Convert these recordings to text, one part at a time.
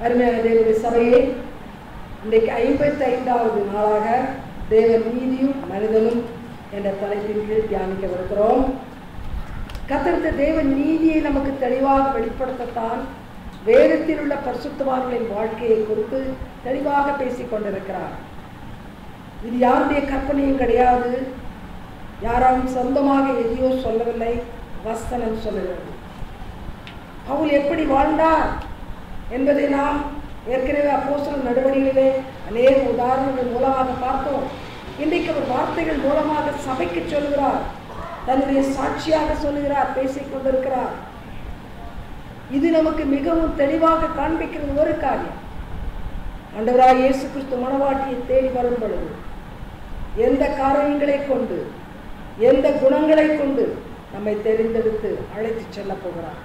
அருமையான தேவனுடைய சபையே, இன்றைக்கு 55வது நாளாக தேவன் நீதியும் மனிதனும் என்ற தலைப்பின் கீழ் தியானிக்கவிருக்கிறோம். கர்த்தர் தேவன் நீதியை நமக்கு தெளிவாக வெளிப்படுத்தத்தான் வேதத்தில் உள்ள பரிசுத்தவான்களின் வாழ்க்கையை குறித்து தெளிவாக பேசிக் கொண்டிருக்கிறார். இது யாருடைய கற்பனையும் கிடையாது, யாராலும் சொந்தமாக எதையோ சொல்லவில்லை, வசனம் சொல்லுகிறது. பவுல் எப்படி வாழ்ந்தார் என்பதை நாம் ஏற்கனவே அப்போஸ்தலர் நடவடிக்கைகளிலே அநேக உதாரணங்கள் மூலமாக பார்த்தோம். இன்றைக்கு அவர் வார்த்தைகள் மூலமாக சபைக்கு சொல்கிறார், தன்னுடைய சாட்சியாக சொல்லுகிறார், பேசிக் கொண்டிருக்கிறார். இது நமக்கு மிகவும் தெளிவாக காண்பிக்கிறது ஒரு காரியம். ஆண்டவராகிய இயேசு கிறிஸ்து மணவாட்டியை தேடி வரும் பொழுது எந்த காரியங்களை கொண்டு, எந்த குணங்களை கொண்டு நம்மை தெரிந்தெடுத்து அழைத்து செல்ல போகிறார்.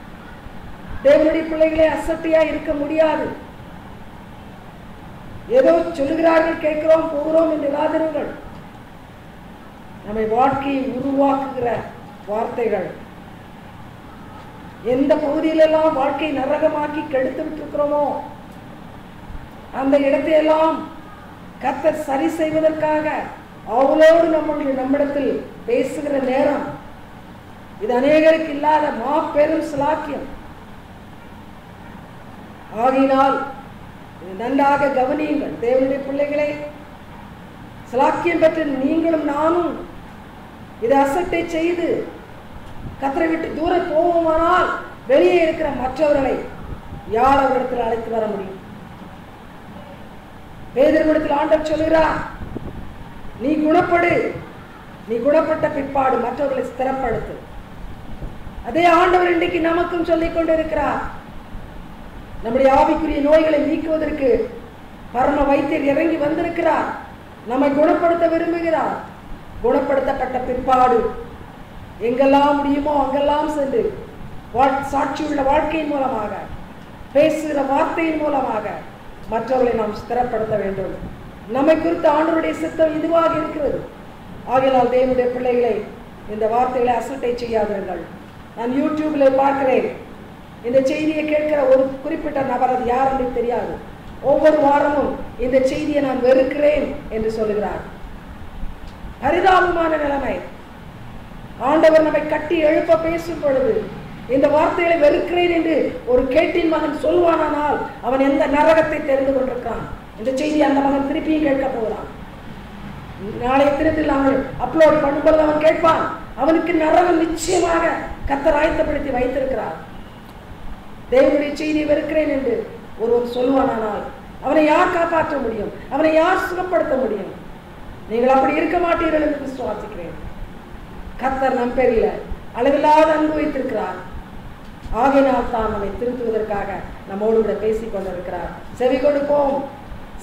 தேவனுடைய பிள்ளைகளே, அசட்டையா இருக்க முடியாது. ஏதோ சொல்லுகிறார்கள், கேட்கிறோம், போகிறோம் என்று இராதிருங்கள். நம்மை வாழ்க்கையை உருவாக்குகிற வார்த்தைகள், எந்த பகுதியிலெல்லாம் வாழ்க்கை நரகமாக்கி கெடுத்து விட்டிருக்கிறோமோ அந்த இடத்தையெல்லாம் கர்த்தர் சரி செய்வதற்காக அவளோடு நம்மிடத்தில் பேசுகிற நேரம் இது அநேகருக்கு இல்லாத மாபெரும் சிலாக்கியம். ஆகினால் நன்றாக கவனியுங்கள் தேவனுடைய பிள்ளைகளை. சிலாக்கியம் பெற்ற நீங்களும் நானும் இதை அசட்டை செய்து கர்த்தரை விட்டு தூரம் போவோமானால் வெளியே இருக்கிற மற்றவர்களை யார் அவரிடத்தில் அழைத்து வர முடியும்? பேதுருவிடத்தில் ஆண்டவர் சொல்கிறார், நீ குணப்படு, நீ குணப்பட்ட பிற்பாடு மற்றவர்களை ஸ்திரப்படுத்து. அதே ஆண்டவர் இன்றைக்கு நமக்கும் சொல்லிக் கொண்டிருக்கிறார். நம்முடைய ஆவிக்குரிய நோய்களை நீக்குவதற்கு பரம வைத்தியர் இறங்கி வந்திருக்கிறார். நம்மை குணப்படுத்த விரும்புகிறார். குணப்படுத்தப்பட்ட பிற்பாடு எங்கெல்லாம் முடியுமோ அங்கெல்லாம் சென்று சாட்சியுள்ள வாழ்க்கையின் மூலமாக, பேசுகிற வார்த்தையின் மூலமாக மற்றவர்களை நாம் ஸ்திரப்படுத்த வேண்டும். நம்மை குறித்த ஆண்டவருடைய சித்தம் இதுவாக இருக்கிறது. ஆகையால் தேவனுடைய பிள்ளைகளை, இந்த வார்த்தைகளை அசட்டை செய்யாதீர்கள். நான் யூடியூப்ல பார்க்கிறேன், இந்த செய்தியை கேட்கிற ஒரு குறிப்பிட்ட நபர், அது யார் என்று தெரியாது, ஒவ்வொரு வாரமும் இந்த செய்தியை நான் வெறுக்கிறேன் என்று சொல்லுகிறார். பரிதாபமான நிலைமை. ஆண்டவர் நம்மை கட்டி எழுப்ப பேசும் பொழுது இந்த வார்த்தைகளை வெறுக்கிறேன் என்று ஒரு கேட்டின் மகன் சொல்வானால் அவன் எந்த நரகத்தை தெரிந்து கொண்டிருக்கான். இந்த செய்தி அந்த மகன் திருப்பியும் கேட்க போகிறான். நாளைய தினத்தில் அவன் அப்லோட் பண்ணும்போது அவன் கேட்பான். அவனுக்கு நரகம் நிச்சயமாக கர்த்தர் ஆயத்தப்படுத்தி வைத்திருக்கிறார். தேவனுடைய செய்தியை வெறுக்கிறேன் என்று ஒருவன் சொல்வானால் அவனை யார் காப்பாற்ற முடியும்? அவனை யார் சுகப்படுத்த முடியும்? நீங்கள் அப்படி இருக்க மாட்டீர்கள் என்று விசுவாசிக்கிறேன். கர்த்தர் நம் பேரில் அளவில்லாத அன்பு வைத்திருக்கிறார். ஆகையினால் தான் நம்மை திருத்துவதற்காக நம்மோடு கூட பேசிக் கொண்டிருக்கிறார். செவி கொடுப்போம்,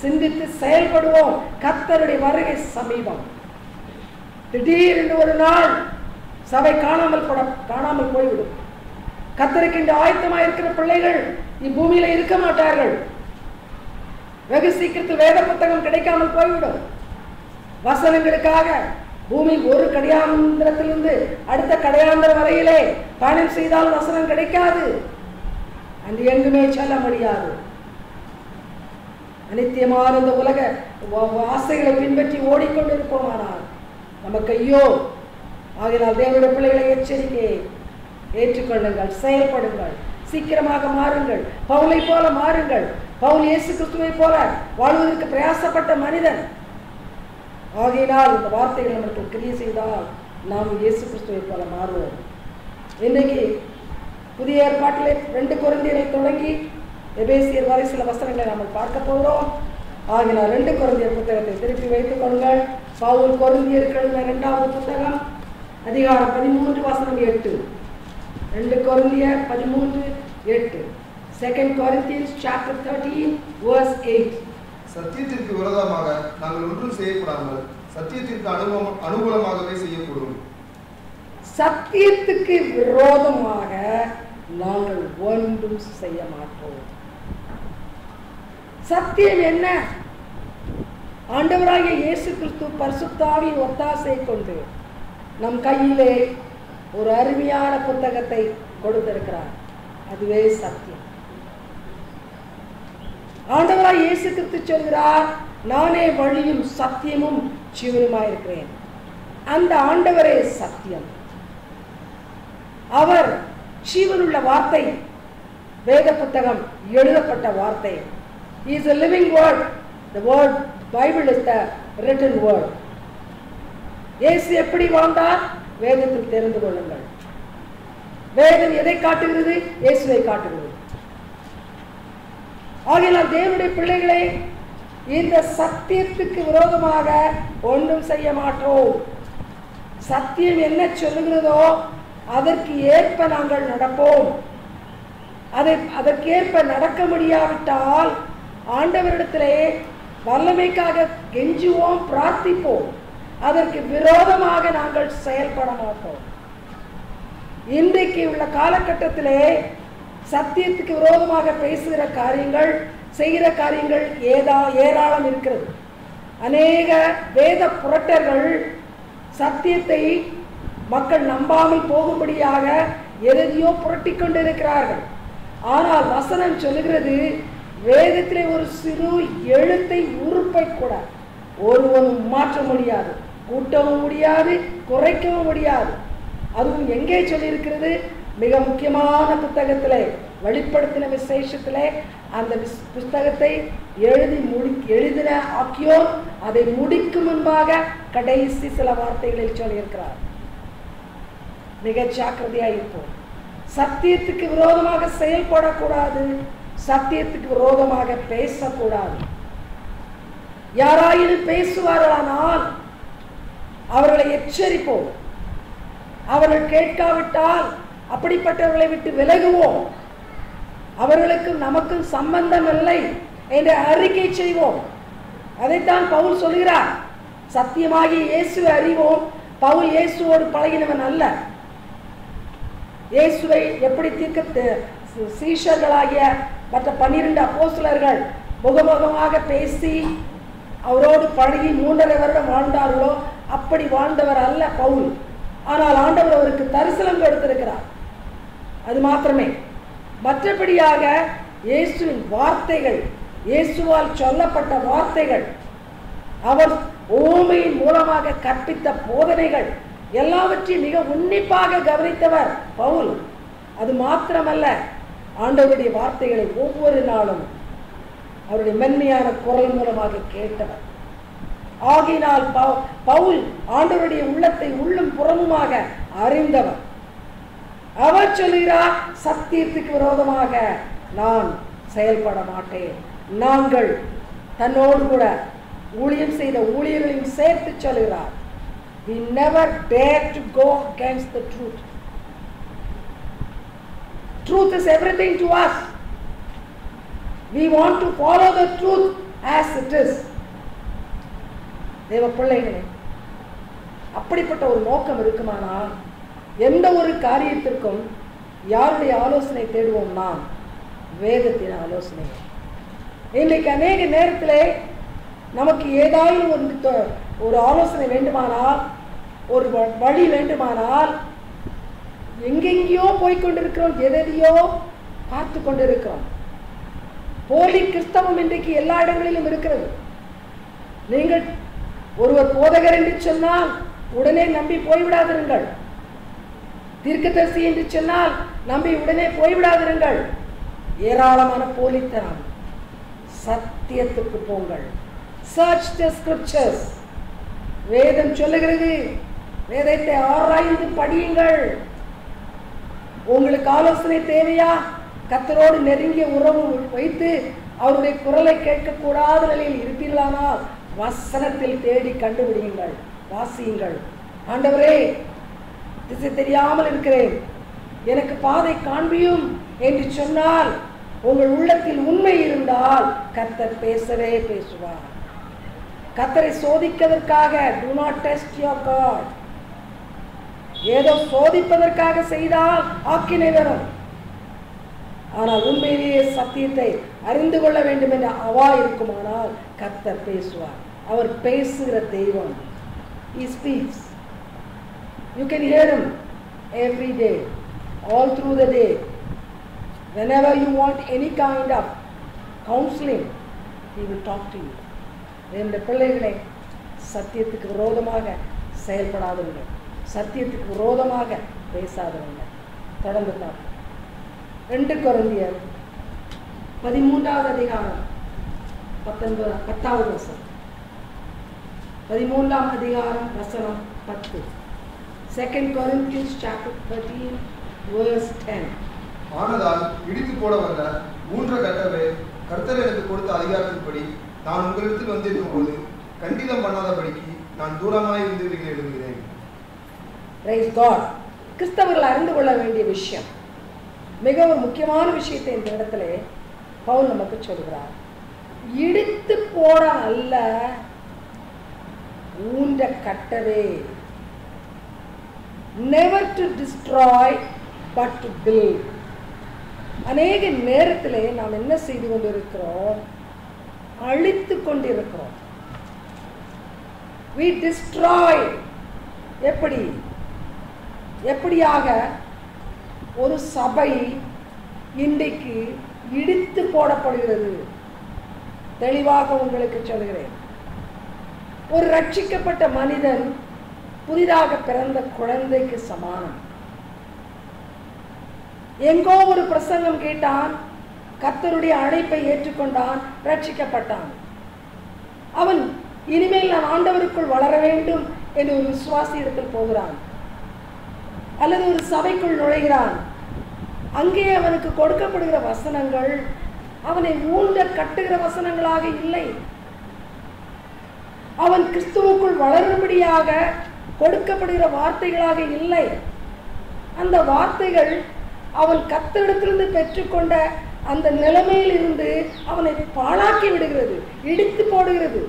சிந்தித்து செயல்படுவோம். கர்த்தருடைய வருகை சமீபம். திடீரென்று ஒரு நாள் சபை காணாமல் போய்விடும். கர்த்தருக்கு இந்த ஆயத்தமாக இருக்கிற பிள்ளைகள் இப்பூமியில இருக்க மாட்டார்கள். வெகு சீக்கிரத்தில் வேத புத்தகம் கிடைக்காமல் போய்விடும். வசனங்களுக்காக பூமி ஒரு கடையாந்திரத்திலிருந்து அடுத்த கடையாந்திர வரையிலே பயணம் செய்தால் வசனம் கிடைக்காது. அன்று எங்குமே செல்ல முடியாது. அனித்தியமான இந்த உலக ஆசைகளை பின்பற்றி ஓடிக்கொண்டிருப்போமானால் நமக்கு ஐயோ. ஆகையால் தேவனுடைய பிள்ளைகளை எச்சரிக்கையை ஏற்றுக்கொள்ளுங்கள், செயல்படுங்கள், சீக்கிரமாக மாறுங்கள். பவுலை போல மாறுங்கள். பவுல் இயேசு கிறிஸ்துவை போல வாழ்வதற்கு பிரயாசப்பட்ட மனிதன். ஆகையினால் இந்த வார்த்தைகள் நமக்கு கிரியை செய்தால் நாம் இயேசு கிறிஸ்துவை போல மாறுவோம். இன்றைக்கு புதிய ஏற்பாட்டிலே 2 கொரிந்தியரை தொடங்கி எபேசியர் வரை சில வசனங்களை நாம் பார்க்க போகிறோம். ஆகையினால் 2 கொரிந்தியர் புத்தகத்தை திருப்பி வைத்துக் கொள்ளுங்கள். பவுல் கொரிந்தியருக்கு எழுதின 2வது புத்தகம், அதிகாரம் 13 வசனம் 8. 2 கொரிந்தியர் 13:8. 2 Corinthians chapter 13 verse 8. சத்தியத்திற்கு விரோதமாக நாங்கள் ஒன்றும் செய்யக்கூடாமல் சத்தியத்திற்கு அனுகூலமாகவே செய்யக்கூடும். சத்தியத்துக்கு விரோதமாக நாங்கள் ஒன்றும் செய்ய மாட்டோம். சத்தியம் என்ன? ஆண்டவராகிய இயேசு கிறிஸ்து பரிசுத்த ஆவியின் ஒத்தாசை கொண்டு நம் கையிலே ஒரு அருமையான புத்தகத்தை கொடுத்திருக்கிறார். அதுவே சத்தியம். ஆண்டவராய் இயேசு கிறிஸ்து சொல்கிறார், நானே வழியும் சத்தியமும் ஜீவனுமாயிருக்கிறேன். அந்த ஆண்டவரே சத்தியம். அவர் ஜீவனுள்ள வார்த்தை. வேத புத்தகம் எழுதப்பட்ட வார்த்தை. He is a living word. The word Bible is the written word. இயேசு எப்படி வாழ்ந்தார்? வேதத்தில் தெரிந்து கொள்ளுங்கள். வேதம் எதை காட்டுகிறது? இயேசுவை காட்டுகிறது. ஆகையால் தேவனுடைய பிள்ளைகளை, இந்த சத்தியத்துக்கு விரோதமாக ஒன்றும் செய்ய மாட்டோம். சத்தியம் என்ன சொல்லுகிறதோ அதற்கு ஏற்ப நாங்கள் நடப்போம். அதற்கேற்ப நடக்க முடியாவிட்டால் ஆண்டவரிடத்திலே வல்லமைக்காக கெஞ்சுவோம், பிரார்த்திப்போம். அதற்கு விரோதமாக நாங்கள் செயல்பட மாட்டோம். இன்றைக்கு உள்ள காலகட்டத்திலே சத்தியத்துக்கு விரோதமாக பேசுகிற காரியங்கள், செய்கிற காரியங்கள் ஏராளம் இருக்கிறது. அநேக வேத புரட்டர்கள் சத்தியத்தை மக்கள் நம்பாமல் போகும்படியாக எதையோ புரட்டி கொண்டிருக்கிறார்கள். ஆனால் வசனம் சொல்லுகிறது, வேதத்திலே ஒரு சிறு எழுத்தை உறுப்பை கூட ஒருவனும் மாற்ற முடியாது, கூட்டவும் முடியாது, குறைக்கவும் முடியாது. அதுவும் எங்கே சொல்லியிருக்கிறது? மிக முக்கியமான புத்தகத்திலே, வெளிப்படுத்தின விசேஷத்திலே. அந்த புஸ்தகத்தை எழுதின ஆக்கியோர் அதை முடிக்கும் முன்பாக கடைசி சில வார்த்தைகளில் சொல்லியிருக்கிறார். மிக ஜாக்கிரதையாக இருப்போம். சத்தியத்துக்கு விரோதமாக செயல்படக்கூடாது, சத்தியத்துக்கு விரோதமாக பேசக்கூடாது. யாராயினும் பேசுவார்களானால் அவர்களை எச்சரிப்போம். அவர்கள் கேட்காவிட்டால் அப்படிப்பட்டவர்களை விட்டு விலகுவோம். அவர்களுக்கும் நமக்கும் சம்பந்தம் இல்லை என்று அறிக்கை செய்வோம். அதைத்தான் பவுல் சொல்கிறார். சத்தியமாகி இயேசுவை அறிவோம். பவுல் இயேசுவோடு பழகினவன் அல்ல. இயேசுவை எப்படி சீஷர்களாகிய மற்ற 12 அப்போஸ்தலர்கள் முகமுகமாக பேசி அவரோடு பழகி 3.5 வருடம் வாழ்ந்தார்களோ அப்படி வாழ்ந்தவர் அல்ல பவுல். ஆனால் ஆண்டவர் அவருக்கு தரிசனம் கொடுத்திருக்கிறார். அது மாத்திரமே. மற்றபடியாக இயேசுவின் வார்த்தைகள், இயேசுவால் சொல்லப்பட்ட வார்த்தைகள், அவர் ஓமையின் மூலமாக கற்பித்த போதனைகள் எல்லாவற்றையும் மிக உன்னிப்பாக கவனித்தவர் பவுல். அது மாத்திரமல்ல, ஆண்டவருடைய வார்த்தைகளை ஒவ்வொரு நாளும் அவருடைய மென்மையான குரல் மூலமாக கேட்டவர். ஆகினால் பவுல் ஆண்டவருடைய உள்ளத்தை உள்ளும் புறமுமாக அறிந்தவர். அவர் சொல்கிறார், சத்தியத்துக்கு விரோதமாக நான் செயல்பட மாட்டேன். நாங்கள் தன்னோடு கூட ஊழியம் செய்த ஊழியர்களையும் சேர்த்து சொல்கிறார், we never dare to go against the truth. Truth is everything to us. We want to follow the truth as it is. தேவ பிள்ளைகளே, அப்படிப்பட்ட ஒரு நோக்கம் இருக்குமானால் எந்த ஒரு காரியத்திற்கும் யாருடைய ஆலோசனை தேடுவோம்? நாம் வேதத்தின் ஆலோசனை. இன்றைக்கு அநேக நேரத்திலே நமக்கு ஏதாவது ஒரு ஆலோசனை வேண்டுமானால், ஒரு வழி வேண்டுமானால் எங்கெங்கேயோ போய்கொண்டிருக்கிறோம், எதையோ பார்த்து கொண்டிருக்கிறோம். போலி கிறிஸ்தவம் இன்றைக்கு எல்லா இடங்களிலும் இருக்கிறது. நீங்கள் ஒருவர் போதகர் என்று சொன்னால் உடனே நம்பி போய்விடாதிருங்கள். தீர்க்கதரிசி என்று சொன்னால் நம்பி உடனே போய்விடாதிருங்கள். ஏராளமான போலித்தனம். சத்தியத்துக்கு போங்கள். Search the scriptures. வேதம் சொல்லுகிறது, வேதத்தை ஆராய்ந்து படியுங்கள். உங்களுக்கு ஆலோசனை தேவையா? கர்த்தரோடு நெருங்கிய உறவு வைத்து அவருடைய குரலை கேட்கக்கூடாத நிலையில் இருப்பீர்களானால் வசனத்தில் தேடி கண்டுபிடியுங்கள், வாசியுங்கள். ஆண்டவரே, திசை தெரியாமல் இருக்கிறேன், எனக்கு பாதை காண்பியும் என்று சொன்னால், உங்கள் உள்ளத்தில் உண்மை இருந்தால் கர்த்தர் பேசவே பேசுவார். கர்த்தரை சோதிப்பதற்காக do not test your God. ஏதோ சோதிப்பதற்காக செய்தால் ஆக்கினை வரும். ஆனால் உண்மையிலேயே சத்தியத்தை அறிந்து கொள்ள வேண்டும் என்ற அவா இருக்குமானால் கர்த்தர் பேசுவார். அவர் பேசுகிற தெய்வம். He speaks. You can hear him every day, all through the day. Whenever you want any kind of counseling, he will talk to you. என்னுடைய பிள்ளைகளை சத்தியத்துக்கு விரோதமாக செயல்படாதவர்கள், சத்தியத்துக்கு விரோதமாக பேசாதவர்கள். தொடர்ந்து பார்ப்போம். 2 கொரிந்தியர் 13வது அதிகாரம் 10வது வசனம். 13ஆம் அதிகாரம் வசனம் 10. 2 Corinthians chapter 13 verse 10. ஆனதால் இடித்து போட வந்த மூன்ற கட்டவே கர்த்தர் எனக்கு கொடுத்த அதிகாரத்தின்படி நான் உங்களிடத்தில் வந்திருக்கும் போது கண்டிதம் பண்ணாதபடிக்கு நான் தூரமாய் இருந்தவர்களை எழுதுகிறேன். Praise God. கிறிஸ்தவர்கள் அறிந்து கொள்ள வேண்டிய விஷயம், மிகவும் முக்கியமான விஷயத்தை இந்த இடத்துல பவுல் நமக்கு சொல்கிறார். இடித்து போட அல்ல, ஊன்ற கட்டவே. Never to destroy but to build. அநேக நேரத்திலே நாம் என்ன செய்து கொண்டிருக்கிறோம்? அழித்து கொண்டிருக்கிறோம். We destroy. எப்படியாக ஒரு சபை இன்றைக்கு இடித்து போடப்படுகிறது? தெளிவாக உங்களுக்கு சொல்கிறேன். ஒரு ரட்சிக்கப்பட்ட மனிதன் புதிதாக பிறந்த குழந்தைக்கு சமானம். எங்கோ ஒரு பிரசங்கம் கேட்டான், கர்த்தருடைய அழைப்பை ஏற்றுக்கொண்டான், ரட்சிக்கப்பட்டான். அவன் இனிமேல் நான் ஆண்டவருக்குள் வளர வேண்டும் என்று ஒரு விசுவாசி இடத்தில் போகிறான், அல்லது ஒரு சபைக்குள் நுழைகிறான். அங்கே அவனுக்கு கொடுக்கப்படுகிற வசனங்கள் அவனை ஊன்ற கட்டுகிற வசனங்களாக இல்லை. அவன் கிறிஸ்துவுக்குள் வளரும்படியாக கொடுக்கப்படுகிற வார்த்தைகளாக இல்லை. அந்த வார்த்தைகள் அவன் கர்த்தரிடத்திலிருந்து பெற்றுக்கொண்ட அந்த நிலைமையில் இருந்து அவனை பாழாக்கி விடுகிறது, இடித்து போடுகிறது,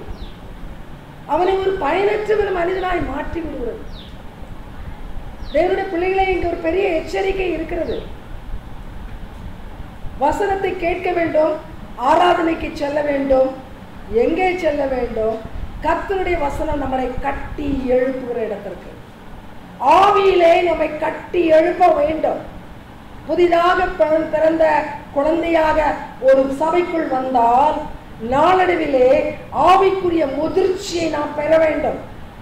அவனை ஒரு பயனற்ற ஒரு மனிதனாய் மாற்றி விடுகிறது. தேவனுடைய பிள்ளைகளே, இங்கு ஒரு பெரிய எச்சரிக்கை இருக்கிறது. வசனத்தை கேட்க வேண்டும், ஆராதனைக்கு செல்ல வேண்டும். எங்கே செல்ல வேண்டும்? கர்த்தருடைய வசனம் நம்மளை கட்டி எழுப்புகிற இடத்திற்கு, ஆவியிலே நம்மை கட்டி எழுப்ப வேண்டும். புதிதாக பிறந்த குழந்தையாக ஒரு சபைக்குள் வந்தால் நாளடைவிலே ஆவிக்குரிய முதிர்ச்சியை நாம் பெற வேண்டும்.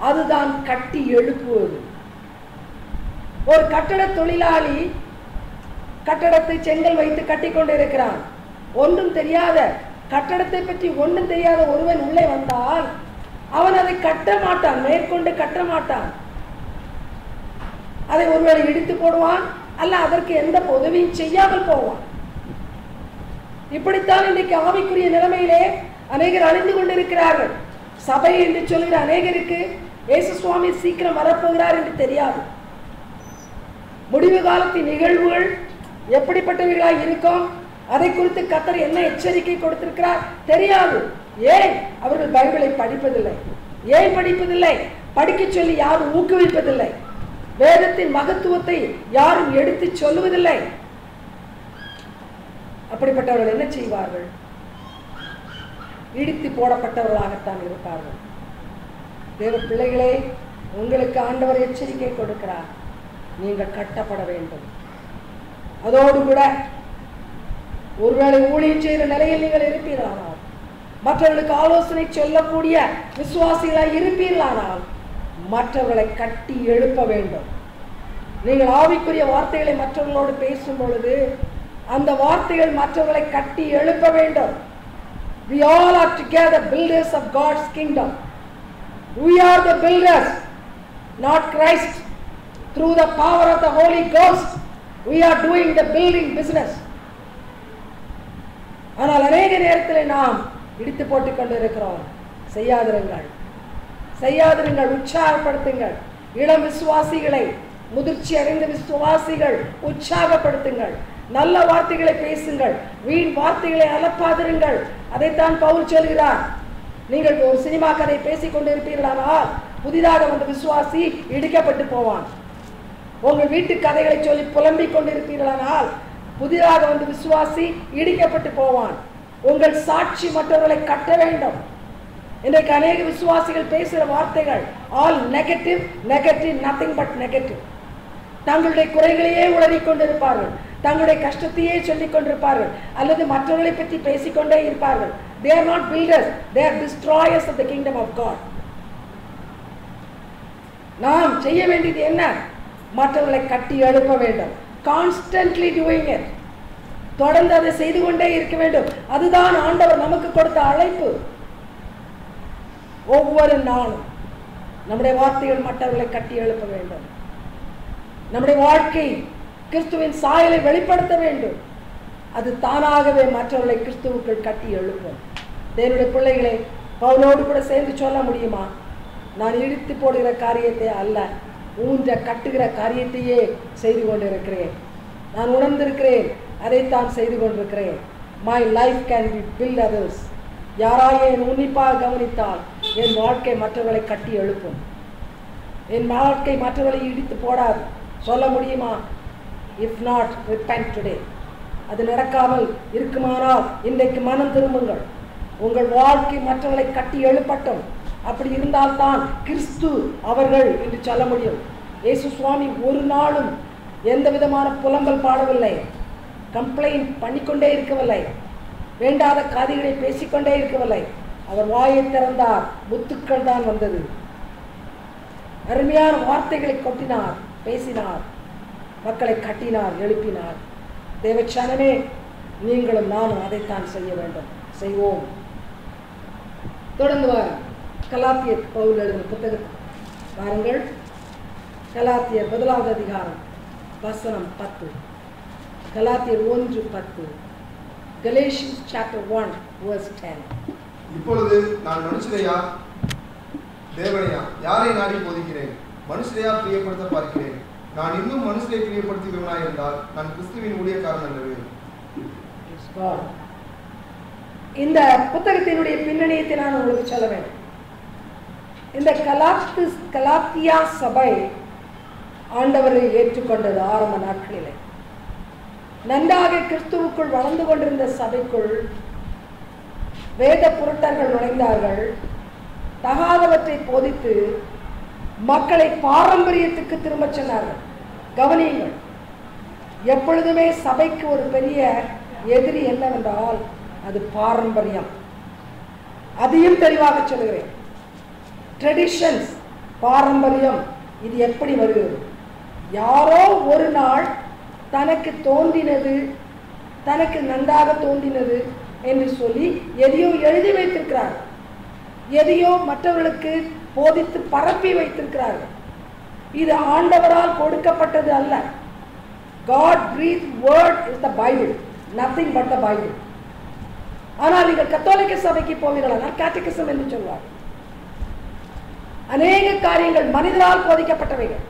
அதுதான் கட்டி எழுப்புவது. ஒரு கட்டட தொழிலாளி கட்டடத்தை செங்கல் வைத்து கட்டி கொண்டிருக்கிறான். ஒன்றும் தெரியாத, கட்டடத்தை பற்றி ஒன்றும் தெரியாத ஒருவன் உள்ளே வந்தால் அவன் அதை கட்ட மாட்டான், மேற்கொண்டு கட்ட மாட்டான். அதை ஒருவேளை இடித்து போடுவான், அல்ல அதற்கு எந்த உதவியும் செய்யாமல் போவான். இப்படித்தான் இன்றைக்கு ஆவிக்குரிய நிலைமையிலே அநேகர் அழிந்து கொண்டிருக்கிறார்கள். சபை என்று சொல்கிற அநேகருக்கு இயேசு சுவாமி சீக்கிரம் வரப்போகிறார் என்று தெரியாது. முடிவு காலத்தின் நிகழ்வுகள் எப்படிப்பட்டவர்களாக இருக்கும், அதை குறித்து கர்த்தர் என்ன எச்சரிக்கை கொடுத்திருக்கிறார் தெரியாது. ஏன் அவர்கள் பைபிளை படிப்பதில்லை? ஏன் படிப்பதில்லை? படிக்க சொல்லி யாரும் ஊக்குவிப்பதில்லை. வேதத்தின் மகத்துவத்தை யாரும் எடுத்து சொல்லுவதில்லை. அப்படிப்பட்டவர்கள் என்ன செய்வார்கள்? இடித்து போடப்பட்டவர்களாகத்தான் இருப்பார்கள். தேவ பிள்ளைகளே, உங்களுக்கு ஆண்டவர் எச்சரிக்கை கொடுக்கிறார், நீங்கள் கட்டப்பட வேண்டும். அதோடு கூட ஒருவேளை ஊழியம் செய்கிற நிலையில் நீங்கள் இருப்பீர்களானால், மற்றவர்களுக்கு ஆலோசனை சொல்லக்கூடிய விசுவாசிகளாக இருப்பீர்களானால் மற்றவர்களை கட்டி எழுப்ப வேண்டும். நீங்கள் ஆவிக்குரிய வார்த்தைகளை மற்றவர்களோடு பேசும் பொழுது அந்த வார்த்தைகள் மற்றவர்களை கட்டி எழுப்ப வேண்டும். We all are together builders of God's kingdom. We are the builders, not Christ. Through the power of the Holy Ghost, we are doing the building business. ஆனால் அநேக நேரத்தில் நாம் இடித்து போட்டுக் கொண்டு இருக்கிறோம். செய்யாதிருங்கள், செய்யாதிருங்கள், உற்சாகப்படுத்துங்கள். இளம் விசுவாசிகளை, முதிர்ச்சி அடைந்த விசுவாசிகள் உற்சாகப்படுத்துங்கள். நல்ல வார்த்தைகளை பேசுங்கள், வீண் வார்த்தைகளை அலப்பாதிருங்கள். அதைத்தான் பவுல் சொல்கிறார். நீங்கள் ஒரு சினிமா கதை பேசிக் கொண்டிருப்பீர்களானால் புதிதாக வந்த விசுவாசி இடிக்கப்பட்டு போவான். உங்கள் வீட்டு கதைகளை சொல்லி புலம்பிக் கொண்டிருப்பீர்களானால் புதிதாக வந்த விசுவாசி இடிக்கப்பட்டு போவான். உங்கள் சாட்சி மற்றவர்களை கட்ட வேண்டும். இன்றைக்கு அநேக விசுவாசிகள் பேசுகிற வார்த்தைகள் all negative, negative, nothing but negative. தங்களுடைய குறைகளையே உளறிக் கொண்டிருப்பார்கள். தங்களுடைய கஷ்டத்தையே சொல்லிக் கொண்டிருப்பார்கள் அல்லது மற்றவர்களை பற்றி பேசிக்கொண்டே இருப்பார்கள். They are not builders, they are destroyers of the kingdom of God. நாம் செய்ய வேண்டியது என்ன? மற்றவர்களை கட்டி எழுப்ப வேண்டும். Constantly doing it. தொடர்ந்து அதை செய்து கொண்டே இருக்க வேண்டும். அதுதான் ஆண்டவர் நமக்கு கொடுத்த அழைப்பு. ஒவ்வொரு நாளும் நம்முடைய வார்த்தைகள் மற்றவர்களை கட்டி எழுப்ப வேண்டும். நம்முடைய வாழ்க்கை கிறிஸ்துவின் சாயலை வெளிப்படுத்த வேண்டும். அது தானாகவே மற்றவர்களை கிறிஸ்துவுக்குள் கட்டி எழுப்பும். தேவனுடைய பிள்ளைகளை பவுலோடு கூட சேர்ந்து சொல்ல முடியுமா? நான் இழுத்து போடுகிற காரியத்தை அல்ல, ஊன்ற கட்டுகிற காரியத்தையே செய்து கொண்டிருக்கிறேன். நான் உணர்ந்திருக்கிறேன், அதைத்தான் செய்து கொண்டிருக்கிறேன். My life can be built others. யாராக என் உன்னிப்பாக கவனித்தால் என் வாழ்க்கை மற்றவர்களை கட்டி எழுப்பும். என் வாழ்க்கை மற்றவர்களை இடித்து போடாது. சொல்ல முடியுமா? If not repent today. அது நடக்காமல் இருக்குமானால் இன்றைக்கு மனம் திரும்புங்கள். உங்கள் வாழ்க்கை மற்றவர்களை கட்டி எழுப்பட்டும். அப்படி இருந்தால்தான் கிறிஸ்து அவர்கள் என்று சொல்ல முடியும். இயேசு சுவாமி ஒரு நாளும் எந்த விதமான புலம்பல் பாடவில்லை, கம்ப்ளைண்ட் பண்ணிக்கொண்டே இருக்கவில்லை, வேண்டாத காரியங்களை பேசிக்கொண்டே இருக்கவில்லை. அவர் வாயை திறந்தார், முத்துக்கள் தான் வந்தது. அருமையான வார்த்தைகளை கொட்டினார், பேசினார், மக்களை கட்டினார், எழுப்பினார். தேவச்சனமே, நீங்களும் நானும் அதைத்தான் செய்ய வேண்டும். செய்வோம். தொடர்ந்து வார் கலாத்தியர் பவுல் எழுதின புத்தகத்தை பாருங்கள். கலாத்தியர் 1வது அதிகாரம் வசனம் 10. கலாத்தியர் 1:10. Galatians chapter 1 verse 10. இப்பொழுது நான் மனுஷரையா தேவனையா யாரை நாடி போதிக்கிறேன்? மனுஷரையா பிரியப்படுத்த பார்க்கிறேன்? நான் இன்னும் மனுஷரை பிரியப்படுத்துகிறவனாய் இருந்தால் நான் கிறிஸ்துவின் ஊழியக்காரன் அல்லவே. இந்த புத்தகத்தினுடைய பின்னணியத்தை நான் உங்களுக்கு சொல்ல வேண்டும். இந்த கலாத்தியா சபை ஆண்டவரை ஏற்றுக்கொண்டது ஆரம்ப நாட்களிலே. நன்றாக கிறிஸ்துவுக்குள் வளர்ந்து கொண்டிருந்த சபைக்குள் வேத புரட்டர்கள் நுழைந்தார்கள். தகாதவற்றை போதித்து மக்களை பாரம்பரியத்துக்கு திரும்ப சொன்னார்கள். கவனியுங்கள், எப்பொழுதுமே சபைக்கு ஒரு பெரிய எதிரி என்னவென்றால் அது பாரம்பரியம். அதையும் தெளிவாக சொல்கிறேன். ட்ரெடிஷன்ஸ், பாரம்பரியம், இது எப்படி வருகிறது? யாரோ ஒரு நாள் தனக்கு தோன்றினது, தனக்கு நன்றாக தோன்றினது என்று சொல்லி எதையோ எழுதி வைத்திருக்கிறார், எதையோ மற்றவர்களுக்கு போதித்து பரப்பி வைத்திருக்கிறார்கள். இது ஆண்டவரால் கொடுக்கப்பட்டது அல்ல. God breathed word is the Bible, nothing but the Bible. ஆனால் நீங்கள் கத்தோலிக்க சபைக்கு போவீர்களானால் கேட்டகிசம் என்று சொல்வார். அநேக காரியங்கள் மனிதரால் போதிக்கப்பட்டவைகள்.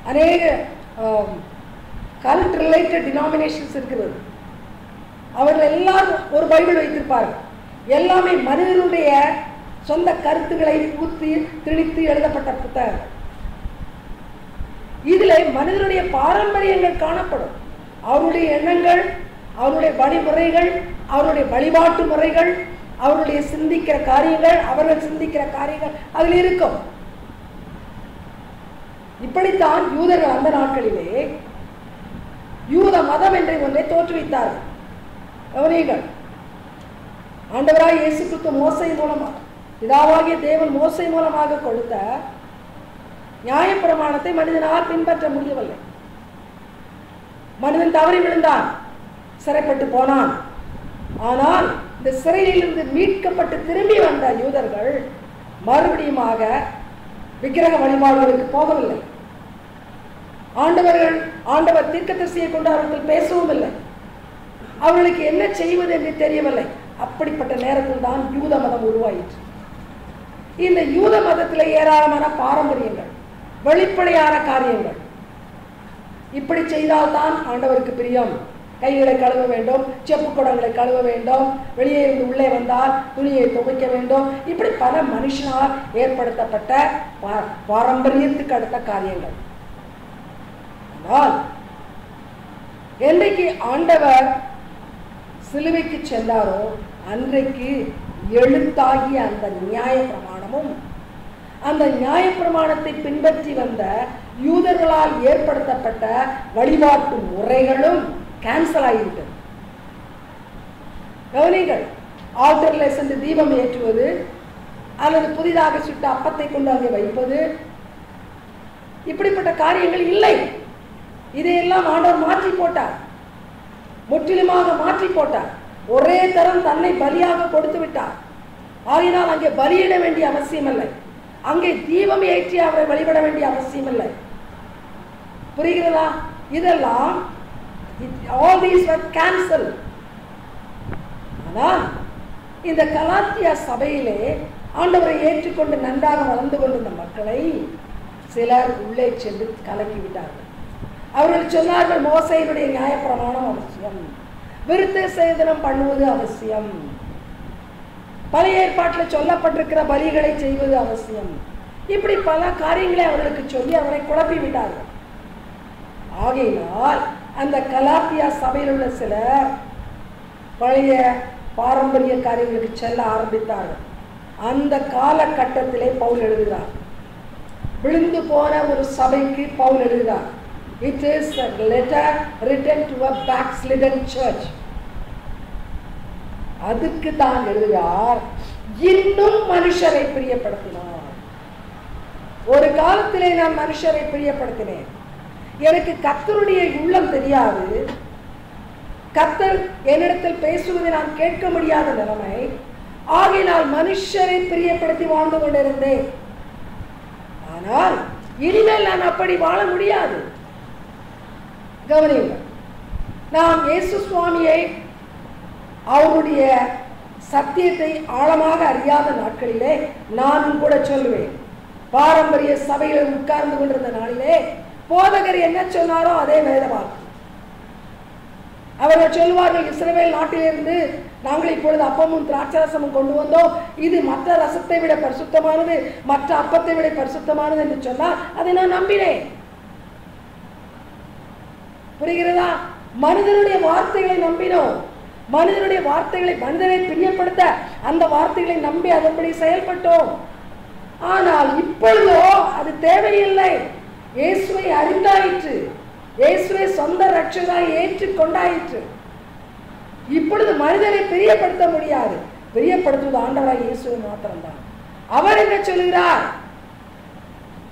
அநேக கல்ட் ரிலேட்டட் டினாமினேஷன்ஸ் இருக்கிறது. அவர்கள் எல்லாரும் ஒரு பைபிள் வைத்திருப்பார்கள். எல்லாமே மனிதனுடைய சொந்த கருத்துக்களை ஊற்றி திணித்து எழுதப்பட்ட புத்தகம். இதில் மனிதனுடைய பாரம்பரியங்கள் காணப்படும். அவருடைய எண்ணங்கள், அவருடைய வழிமுறைகள், அவருடைய வழிபாட்டு முறைகள், அவருடைய சிந்திக்கிற காரியங்கள், அவர்கள் சிந்திக்கிற காரியங்கள் அதில் இருக்கும். இப்படித்தான் யூதர்கள் அந்த நாட்களிலே யூத மதம் என்ற ஒன்றை தோற்றுவித்தார்கள். கவனியுங்கள், ஆண்டவராய் இயேசு கிறிஸ்து மோசை மூலமாக, பிதாவாகிய தேவன் மோசை மூலமாக கொடுத்த நியாயப்பிரமாணத்தை மனிதனால் பின்பற்ற முடியவில்லை. மனிதன் தவறி விழுந்தான், சிறைப்பட்டு போனான். ஆனால் இந்த சிறையிலிருந்து மீட்கப்பட்டு திரும்பி வந்த யூதர்கள் மறுபடியுமாக விக்கிரக வழிபாடுகளுக்கு போகவில்லை. ஆண்டவர் தீர்க்கதரிசியை கொண்டு அவர்கள் பேசவும் இல்லை. அவர்களுக்கு என்ன செய்வது என்று தெரியவில்லை. அப்படிப்பட்ட நேரத்தில் தான் யூத மதம் உருவாயிற்று. இந்த யூத மதத்தில் ஏராளமான பாரம்பரியங்கள், வெளிப்படையான காரியங்கள். இப்படி செய்தால்தான் ஆண்டவருக்கு பிரியம். கைகளை கழுவ வேண்டும், செப்பு குடங்களை கழுவ வேண்டும், வெளியே இருந்து உள்ளே வந்தால் துணியை துவைக்க வேண்டும். இப்படி பல மனுஷனால் ஏற்படுத்தப்பட்ட பாரம்பரியத்துக்கு அடுத்த காரியங்கள். ஆனால் என்றைக்கு ஆண்டவர் சிலுவைக்கு சென்றாரோ அன்றைக்கு எழுத்தாகிய அந்த நியாய பிரமாணமும் அந்த நியாயப்பிரமாணத்தை பின்பற்றி வந்த யூதர்களால் ஏற்படுத்தப்பட்ட வழிபாட்டு முறைகளும் கேன்சல் ஆகிவிட்டது. கவனிங்கள், ஆல்டர்ல சென்று தீபம் ஏற்றுவது அல்லது புதிதாக சுட்ட அப்பத்தை கொண்டு அங்கே வைப்பது, இப்படிப்பட்ட காரியங்கள் இல்லை. இதையெல்லாம் ஆண்டவர் மாற்றி போட்டார், முற்றிலுமாக மாற்றி போட்டார். ஒரே தரம் தன்னை பலியாக கொடுத்து விட்டார். ஆகினால் அங்கே பலியிட வேண்டிய அவசியம் இல்லை, அங்கே தீபம் ஏற்றி அவரை வழிபட வேண்டிய அவசியம் இல்லை. புரிகிறதா? இதெல்லாம் all these were cancelled. ஆனால் இந்த கலாத்தியா சபையிலே ஆண்டவரை ஏற்றுக்கொண்டு நன்றாக வளர்ந்து கொண்டிருந்த மக்களை சிலர் உள்ளே சென்று கலக்கிவிட்டார்கள். அவர்கள் சொன்னார்கள், மோசேயினுடைய நியாயப்பிரமாணம் அவசியம், விருத்த சேதனம் பண்ணுவது அவசியம், பழைய ஏற்பாட்டில் சொல்லப்பட்டிருக்கிற பலிகளை செய்வது அவசியம். இப்படி பல காரியங்களை அவர்களுக்கு சொல்லி அவரை குழப்பி விட்டார்கள். ஆகையினால் அந்த கலாத்தியா சபையில் உள்ள சிலர் பழைய பாரம்பரிய காரியங்களுக்கு செல்ல ஆரம்பித்தார்கள். அந்த காலகட்டத்திலே பவுல் எழுதுகிறார், விழுந்து போன ஒரு சபைக்கு பவுல் எழுதுகிறார். It is a letter written to a backslidden church. அதுக்கு தான் எழுதுகிறார், இன்னும் மனுஷரை பிரியப்படுத்தினார். ஒரு காலத்திலே நான் மனுஷரை பிரியப்படுத்தினேன், எனக்கு கர்த்தருடைய உள்ளம் தெரியாது, கர்த்தர் என்னிடத்தில் பேசுவதை நான் கேட்க முடியாத நிலைமை. ஆகினால் மனுஷரை பிரியப்படுத்தி வாழ்ந்து கொண்டிருந்தேன். ஆனால் இனிமேல் நான் அப்படி வாழ முடியாது. கவனியுங்கள், நாம் இயேசு சுவாமியை அவருடைய சத்தியத்தை ஆழமாக அறியாத நாட்களிலே நானும் கூட சொல்லுவேன், பாரம்பரிய சபையில் உட்கார்ந்து கொண்டிருந்த நாளிலே போதகர் என்ன சொன்னாரோ அதே வேதவாக்கு. அவர்கள் சொல்வார்கள், இஸ்ரவேல் நாட்டிலிருந்து நாங்கள் இப்பொழுது அப்பமும் திராட்சரசமும் கொண்டு வந்தோம், இது மற்ற ரசத்தை விட பரிசுத்தமானது, மற்ற அப்பத்தை விட பரிசுத்தமானது என்று சொன்னால் அதை நான் நம்பினேன். புரிகிறதா? மனிதனுடைய வார்த்தைகளை நம்பினோம், மனிதனுடைய வார்த்தைகளை, மனிதனை பிரியப்படுத்த அந்த வார்த்தைகளை நம்பி அதன்படி செயல்பட்டோம். ஆனால் இப்பொழுதோ அது தேவையில்லை. இயேசுவை அறிந்தாயிற்று, இயேசுவை சொந்த ரட்சகராய் ஏற்றுக்கொண்டாயிற்று. இப்பொழுது மனிதனை பிரியப்படுத்த முடியாது, பிரியப்படுத்துவது ஆண்டவராய் இயேசுவை மாத்திரம்தான். அவர் என்ன சொல்கிறார்?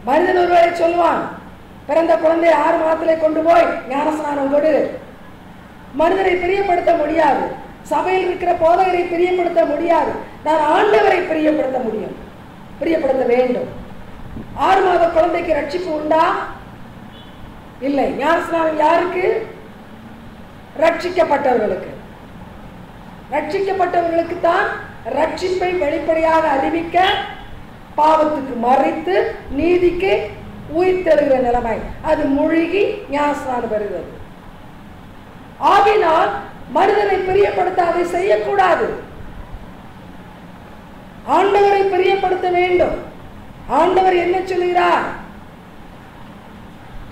மனிதன் ஒருவரை சொல்வான், பிறந்த குழந்தை 6 மாதத்திலே கொண்டு போய் ஞானஸ்நானம் கொடு. மனிதனை பிரியப்படுத்த முடியாது, சபையில் இருக்கிற போதகரை பிரியப்படுத்த முடியாது. நான் ஆண்டவரை பிரியப்படுத்த முடியும், பிரியப்படுத்த வேண்டும். 6 மாத குழந்தைக்கு ரட்சிப்பு உண்டா? இல்லை. ஞானஸ்நானம் யாருக்கு? ரட்சிக்கப்பட்டவர்களுக்கு. ரட்சிக்கப்பட்டவர்களுக்கு தான் ரட்சிப்பை வெளிப்படையாக அறிவிக்க, பாவத்துக்கு மறைத்து நீதிக்கு உயிர்த்தெழுகிற நிலைமை, அது மூழ்கி ஞானஸ்நானம் பெறுகிறது. ஆகினால் மனிதனை பிரியப்படுத்த அதை செய்யக்கூடாது, ஆண்டவரை பிரியப்படுத்த வேண்டும். ஆண்டவர் என்ன சொல்கிறார்?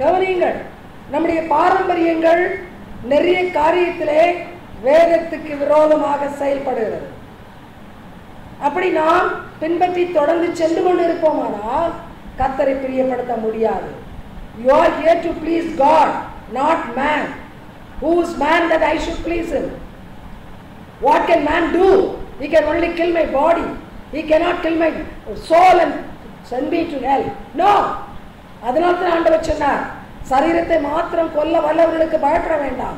கவனியுங்கள், நம்முடைய பாரம்பரியங்கள் நிறைய காரியத்திலே வேதத்துக்கு விரோதமாக செயல்படுகிறது. அப்படி நாம் பின்பற்றி தொடர்ந்து சென்று கொண்டிருப்போமானால் கர்த்தரை பிரியப்படுத்த முடியாது. You are here to please God, not man. Who is man that I should please him? What can man do? He can only kill my body. He cannot kill my soul and send me to hell. No. அதனால்தான் ஆண்டவர் சொன்னார், சரீரத்தை மாத்திரம் கொல்ல வல்லவர்களுக்கு பயப்பட வேண்டாம்,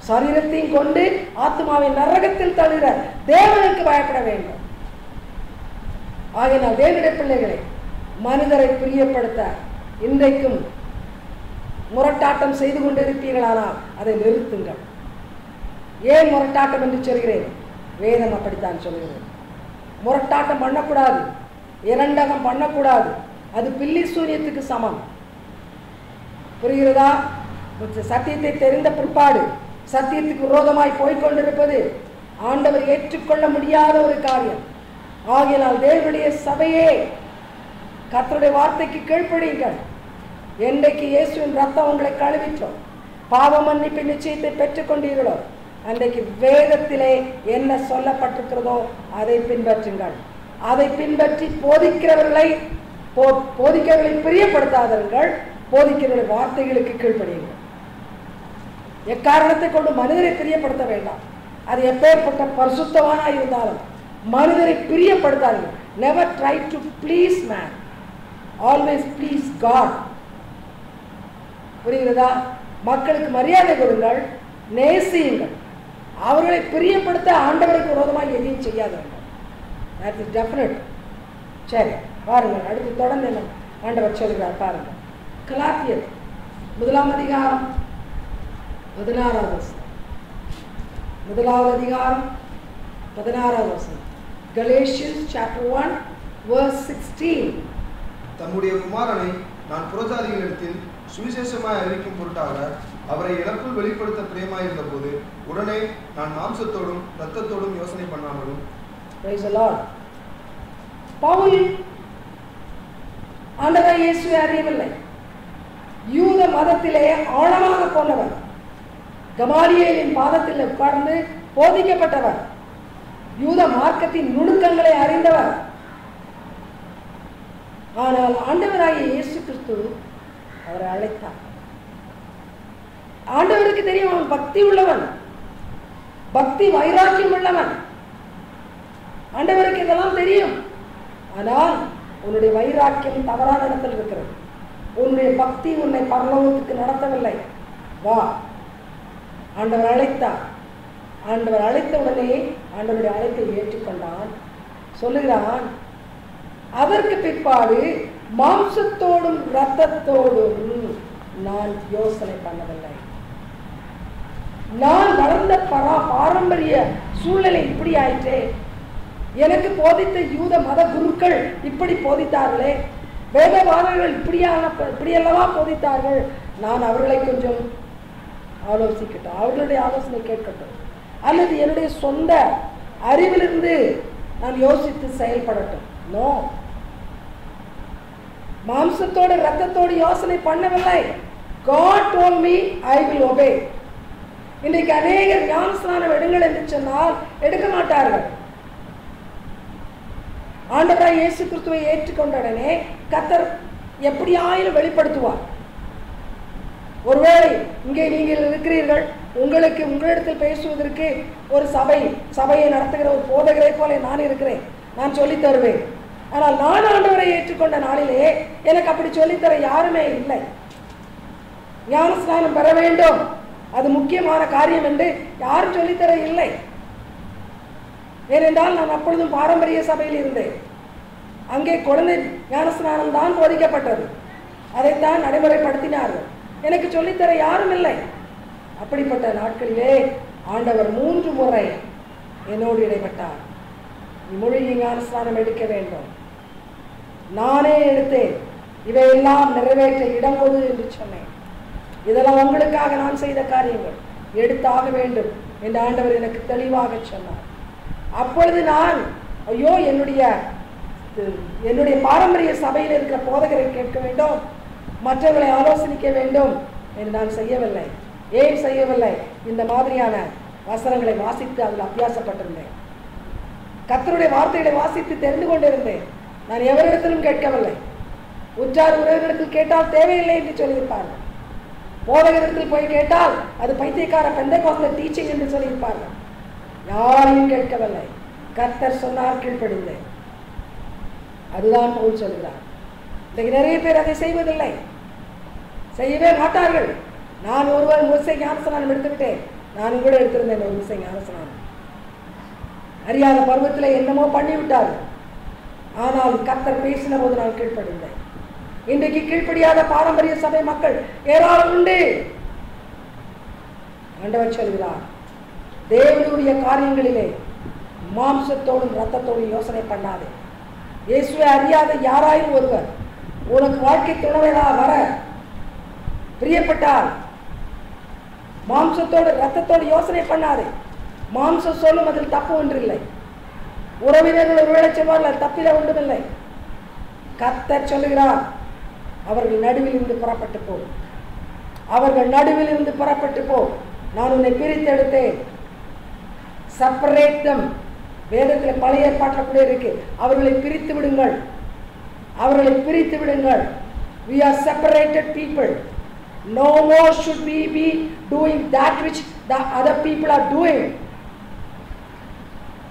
சரீரத்தையும் கொண்டு ஆத்மாவை நரகத்தில் தள்ளுகிற தேவனுக்கு பயப்பட வேண்டும். ஆகினால் தேவனுடைய பிள்ளைகளை மனிதரை பிரியப்படுத்த இன்றைக்கும் முரட்டாட்டம் செய்து கொண்டிருப்பீர்களானால் அதை நிறுத்துங்கள். ஏன் முரட்டாட்டம் என்று சொல்கிறேன்? வேதம் அப்படித்தான் சொல்கிறது. முரட்டாட்டம் பண்ணக்கூடாது, இரண்டகம் பண்ணக்கூடாது, அது பில்லி சூரியத்துக்கு சமம். புரிகிறதா? சத்தியத்தை தெரிந்த பிற்பாடு சத்தியத்துக்கு விரோதமாய் போய்கொண்டிருப்பது ஆண்டவர் ஏற்றுக்கொள்ள முடியாத ஒரு காரியம். ஆகையினால் தேவனுடைய சபையே கர்த்தருடைய வார்த்தைக்கு கீழ்ப்படியுங்கள். என்றைக்கு இயேசுவின் ரத்தம் உங்களை கழுவிற்றோம், பாவ மன்னிப்பு நிச்சயத்தை பெற்றுக்கொண்டீர்களோ, அன்றைக்கு வேதத்திலே என்ன சொல்லப்பட்டிருக்கிறதோ அதை பின்பற்றுங்கள். அதை பின்பற்றி போதிக்கிறவர்களை போதிக்கிறவர்களை பிரியப்படுத்தாதீர்கள், போதிக்கிறவருடைய வார்த்தைகளுக்கு கீழ்ப்படியுங்கள். எக்காரணத்தை கொண்டு மனிதரை பிரியப்படுத்த வேண்டாம். அது எப்பேற்பட்ட பரிசுத்தவானா இருந்தாலும் மனிதரை பிரியப்படுத்தாதீர்கள். Never try to please man, always please God. புரிகிறதா? மக்களுக்கு மரியாதை கொடுங்கள், நேசியுங்கள். அவர்களை பிரியப்படுத்த ஆண்டவருக்கு விரோதமாக எதையும் செய்யாதீர்கள். That is definite. சரி, பாருங்கள், அடுத்து தொடர்ந்து என்ன ஆண்டவர் சொல்கிறார் பாருங்கள். கலாத்தியர் 1 அதிகாரம் 16வது வசனம். 1 அதிகாரம் 16வது வசனம். Galatians chapter 1 verse 16. தம்முடைய குமாரனை நான் புறஜாதிகளிடத்தில் சுவிசேஷமாய் அறிவிக்கும் பொருட்டாக அவரை எனக்குள் வெளிப்படுத்த பிரியமாயிருந்த போது உடனே நான் மாம்சத்தோடும் இரத்தத்தோடும் யோசனை பண்ணாமலும். Praise the Lord. பவுல் ஆண்டவர் இயேசுவை அறியவில்லை. யூத மதத்திலே ஆழமாக போனவர், கமாலியேலின் பாதத்தில் உட்கார்ந்து போதிக்கப்பட்டவர், யூத மார்க்கத்தின் நுணுக்கங்களை அறிந்தவர். ஆனால் ஆண்டவராகிய இயேசு கிறிஸ்து அவரை அழைத்தார். ஆண்டவருக்கு தெரியும் அவன் பக்தி உள்ளவன், பக்தி வைராக்கியம் உள்ளவன். ஆண்டவருக்கு இதெல்லாம் தெரியும். ஆனால் உன்னுடைய வைராக்கியம் தவறான இடத்தில் இருக்கிறது. உன்னுடைய பக்தி உன்னை பரலோகத்துக்கு நடத்தவில்லை. வா. ஆண்டவர் அழைத்தார். ஆண்டவர் அழைத்த உடனே ஆண்டவருடைய அழைப்பை ஏற்றுக்கொண்டான். சொல்லுகிறான், அதற்கு பிற்பாடு மாம்சத்தோடும் இரத்தத்தோடும் நான் யோசனை பண்ணவில்லை. நான் வளர்ந்த பாரம்பரிய சூழ்நிலை இப்படி ஆயிற்றே, எனக்கு போதித்த யூத மத குருக்கள் இப்படி போதித்தார்களே, வேதவாதர்கள் இப்படியல்லவா போதித்தார்கள், நான் அவர்களை கொஞ்சம் ஆலோசிக்கட்டும், அவர்களுடைய ஆலோசனை கேட்கட்டும், அல்லது என்னுடைய சொந்த அறிவிலிருந்து நான் யோசித்து செயல்படட்டும். நோ, மாம்சத்தோடு இரத்தத்தோடு யோசனை பண்ணவில்லை. God told me I will obey. இன்றைக்கு அநேகர் ஞானஸ்நானம் எடுங்கள் என்று சொன்னால் எடுக்க மாட்டார்கள். ஆண்டவராய் இயேசு கிறிஸ்துவை ஏற்றுக்கொண்டவுடனே கர்த்தர் எப்படியாயிலும் வெளிப்படுத்துவார். ஒருவேளை இங்கே நீங்கள் இருக்கிறீர்கள், உங்களுக்கு உங்களிடத்தில் பேசுவதற்கு ஒரு சபையை நடத்துகிற ஒரு போதகரை போல நான் இருக்கிறேன், நான் சொல்லித் தருவேன். ஆனால் நான் ஆண்டவரை ஏற்றுக்கொண்ட நாளிலே எனக்கு அப்படி சொல்லித்தர யாருமே இல்லை. ஞானஸ்நானம் பெற வேண்டும், அது முக்கியமான காரியம் என்று யாரும் சொல்லித்தர இல்லை. ஏனென்றால் நான் அப்பொழுதும் பாரம்பரிய சபையில் இருந்தேன். அங்கே குழந்தை ஞானஸ்நானம் தான் போதிக்கப்பட்டது, அதைத்தான் நடைமுறைப்படுத்தினார்கள். எனக்கு சொல்லித்தர யாரும் இல்லை. அப்படிப்பட்ட நாட்களிலே ஆண்டவர் 3 முறை என்னோடு இடைப்பட்டார். நீ மூழ்கி ஞானஸ்நானம் எடுக்க வேண்டும். நானே எடுத்தேன், இவையெல்லாம் நிறைவேற்ற இடம் கொடு என்று சொன்னேன். இதெல்லாம் உங்களுக்காக நான் செய்த காரியங்கள், எடுத்தாக வேண்டும் என்று ஆண்டவர் எனக்கு தெளிவாக சொன்னார். அப்பொழுது நான் ஐயோ என்னுடைய பாரம்பரிய சபையில் இருக்கிற போதகரை கேட்க வேண்டும், மற்றவர்களை ஆலோசனிக்க வேண்டும் என்று நான் செய்யவில்லை. ஏன் செய்யவில்லை? இந்த மாதிரியான வசனங்களை வாசித்து அதில் அபியாசப்பட்டிருந்தேன். கர்த்தருடைய வார்த்தைகளை வாசித்து தெரிந்து கொண்டிருந்தேன். நான் எவரிடத்திலும் கேட்கவில்லை. உற்றார் உறவினர்கள் கேட்டால் தேவையில்லை என்று சொல்லியிருப்பார்கள். போதகரிடத்தில் போய் கேட்டால் அது பைத்தியக்கார பெந்தைகோஸ்தல் டீச்சிங் என்று சொல்லியிருப்பார்கள். யாரையும் கேட்கவில்லை. கர்த்தர் சொன்னார், கீழ்ப்படிந்தேன். அதுதான் பவுல் சொல்கிறார். இன்றைக்கு நிறைய பேர் அதை செய்வதில்லை, செய்யவே மாட்டார்கள். நான் ஒருவர் முழுசை ஞானஸ்நானம் எடுத்துவிட்டேன். நானும் கூட எடுத்திருந்தேன் ஒரு முழுசை ஞானஸ்நானம். அறியாத பருவத்தில் என்னமோ பண்ணிவிட்டார்கள். ஆனால் கர்த்தர் பேசின போது நான் கீழ்ப்படிந்தேன். இன்றைக்கு கீழ்ப்படியாத பாரம்பரிய சபை மக்கள் ஏராளம் உண்டு. ஆண்டவர் சொல்கிறார், தேவனுடைய காரியங்களிலே மாம்சத்தோடும் இரத்தத்தோடும் யோசனை பண்ணாதே. இயேசுவை அறியாத யாராயும் ஒருவர் உனக்கு வாழ்க்கை துணைவராக வர பிரியப்பட்டால் மாம்சத்தோடு இரத்தத்தோடு யோசனை பண்ணாதே. மாம்சம் சொல்லும் அதில் தப்பு ஒன்றில்லை. உறவினர்கள் ஒருவேளை சொல்வார்கள், தப்பில ஒன்றுமில்லை. கர்த்தர் சொல்லுகிறார், அவர்கள் நடுவில் இருந்து புறப்பட்டு போ, அவர்கள் நடுவில் இருந்து புறப்பட்டு போ, நான் உன்னை பிரித்தெடுத்தேன். செப்பரேட் தம். வேதத்தில் பழைய ஏற்பாட்டில் கூட இருக்கு, அவர்களை பிரித்து விடுங்கள். அவர்களை பிரித்து விடுங்கள். We are separated people. No more should we be doing that which the other people are doing.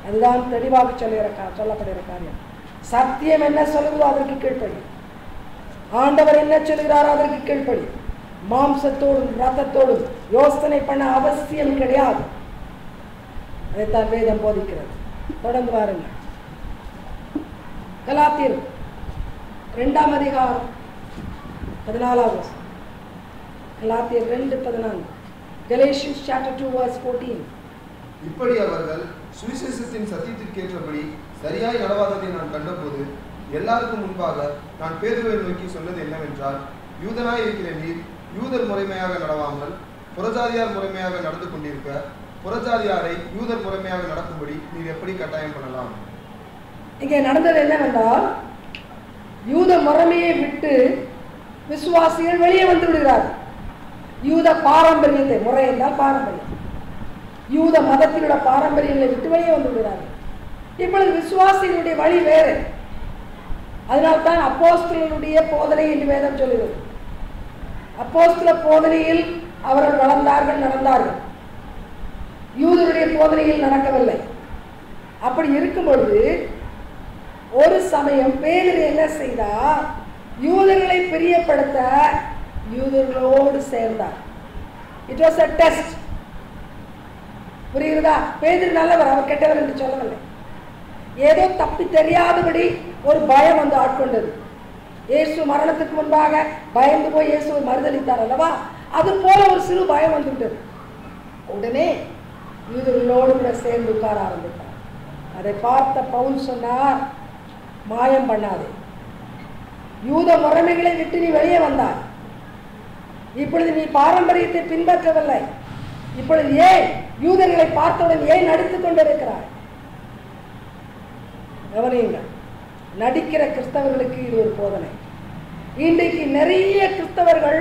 அதுதான் தெளிவாக சொல்லப்படுகிற காரியம். சத்தியம் என்ன சொல்லுதோ அதற்கு கீழ்ப்படி, ஆண்டவர் என்ன சொல்கிறாரோ அதற்கு கீழ்ப்படி. மாம்சத்தோடும் ரத்தத்தோடும் யோசனை பண்ண அவசியம் கிடையாது. அதைத்தான் வேதம் போதிக்கிறது. தொடர்ந்து வாருங்கள். கலாத்தியர் 2ஆம் அதிகாரம் 14வது வசனம். கலாத்தியர் 2:14. Galatians chapter 2 verse 14. இப்படி அவர்கள் சுவிசேஷத்தின் சத்தியத்திற்கேற்றபடி சரியாய் நடவாததை நான் கண்டபோது எல்லாருக்கும் முன்பாக நான் பேதுருவை நோக்கி சொன்னது என்னவென்றால், யூதனாய் இருக்கிற நீர் யூதர் முறைமையாக நடவாமல் புறஜாதியார் முறைமையாக நடந்து கொண்டிருக்க புறஜாதியாரை யூதர் முறைமையாக நடக்கும்படி நீர் எப்படி கட்டாயம் பண்ணலாம்? இங்கே நடந்தது என்னவென்றால், யூத முறைமையை விட்டு விசுவாசிகள் வெளியே வந்து விடுகிறார்கள். யூத பாரம்பரியத்தை, முறை என்றால் பாரம்பரியம், யூத மதத்தினுடைய பாரம்பரியங்களை விட்டு வெளியே வந்து விடுகிறார்கள். இப்பொழுது விசுவாசிகளுடைய வழி வேறு. அதனால்தான் அப்போஸ்தலருடைய போதனை என்று வேதம் சொல்கிறது. அப்போஸ்தல போதனையில் அவர்கள் வளர்ந்தார்கள், நடந்தார்கள். யூதருடைய போதனையில் நடக்கவில்லை. அப்படி இருக்கும் பொழுது ஒரு சமயம் பேதுரு என்ன செய்தார்? யூதர்களை பிரியப்படுத்த யூதர்களோடு சேர்ந்தார். It was a test. புரியுதா? பேதுரு நல்லவர், அவர் கெட்டவர் என்று சொல்லவில்லை. ஏதோ தப்பி தெரியாதபடி ஒரு பயம் வந்து ஆட்கொண்டது. இயேசு மரணத்துக்கு முன்பாக பயந்து போய் இயேசுவை மறுதளித்தார் அல்லவா? அது போல ஒரு சிறு பயம் வந்துவிட்டது. உடனே யூதர்களோடு கூட சேர்ந்து உட்கார ஆரம்பித்தார். அதை பார்த்த பவுல் சொன்னார், மாயம் பண்ணாதே, யூத முறைமைகளை விட்டு நீ வெளியே வந்தாய். இப்பொழுது நீ பாரம்பரியத்தை பின்பற்றவில்லை. இப்பொழுது ஏன் யூதர்களை பார்த்தவுடன் ஏன் நடித்துக் கொண்டிருக்கிறாய்? கவனியுங்கள், நடிக்கிற கிறிஸ்தவர்களுக்கு இது ஒரு போதனை. இன்றைக்கு நிறைய கிறிஸ்தவர்கள்,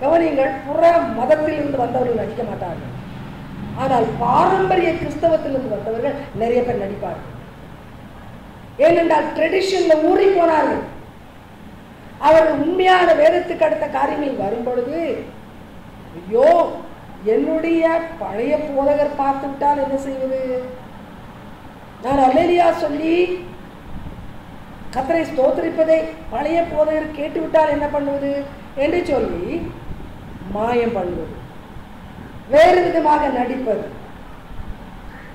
கவனியுங்கள், புற மதத்திலிருந்து வந்தவர்கள் நடிக்க மாட்டார்கள். ஆனால் பாரம்பரிய கிறிஸ்தவத்திலிருந்து வந்தவர்கள் நிறைய பேர் நடிப்பார்கள். ஏனென்றால் ட்ரெடிஷன்ல ஊறி போனார்கள். அவர்கள் உண்மையான வேதத்துக்கு அடுத்த காரியங்கள் வரும் பொழுது, ஐயோ என்னுடைய பழைய போதகர் பார்த்து விட்டால் என்ன செய்வது? நான் அல்லேலூயா சொல்லி கர்த்தரை ஸ்தோத்திரிப்பதை பழைய போதகர் கேட்டுவிட்டால் என்ன பண்ணுவது என்று சொல்லி மாயம் பண்ணுவது, வேறு விதமாக நடிப்பது.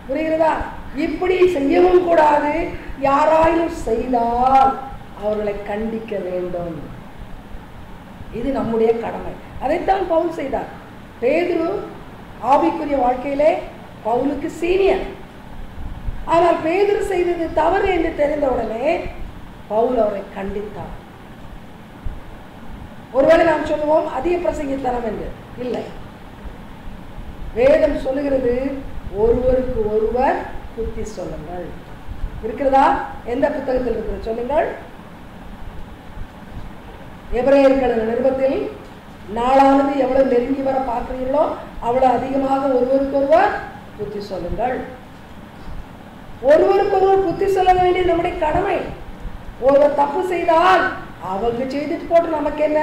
புரிகிறதா? இப்படி செய்யவும் கூடாது. யாராயும் செய்தால் அவர்களை கண்டிக்க வேண்டும். இது நம்முடைய கடமை. அதைத்தான் பவுல் செய்தார். பேதுரு ஆவிக்குரிய வாழ்க்கையிலே பவுலுக்கு சீனியர். ஆனால் பேதுரு செய்தது தவறு என்று தெரிந்தவுடனே பவுல் அவரை கண்டித்தார். ஒருவேளை நாம் சொல்லுவோம் அதிக பிரசங்கித்தனம் என்று. இல்லை, வேதம் சொல்லுகிறது ஒருவருக்கு ஒருவர் புத்தி சொல்லுங்கள். இருக்கிறதா? எந்த புத்தகத்தில் இருக்கிறது சொல்லுங்கள். எபிரேயர்கள் நிருபத்தில் 4ஆவது எவ்வளவு நெருங்கி வர பார்க்கிறீர்களோ அவ்வளவு அதிகமாக ஒருவருக்கு ஒருவர் புத்தி சொல்லுங்கள். ஒருவருக்கு ஒருவர் புத்தி சொல்ல வேண்டியது நம்முடைய கடமை. ஒருவர் தப்பு செய்தால் அவங்க செய்துட்டு போட்டு நமக்கு என்ன?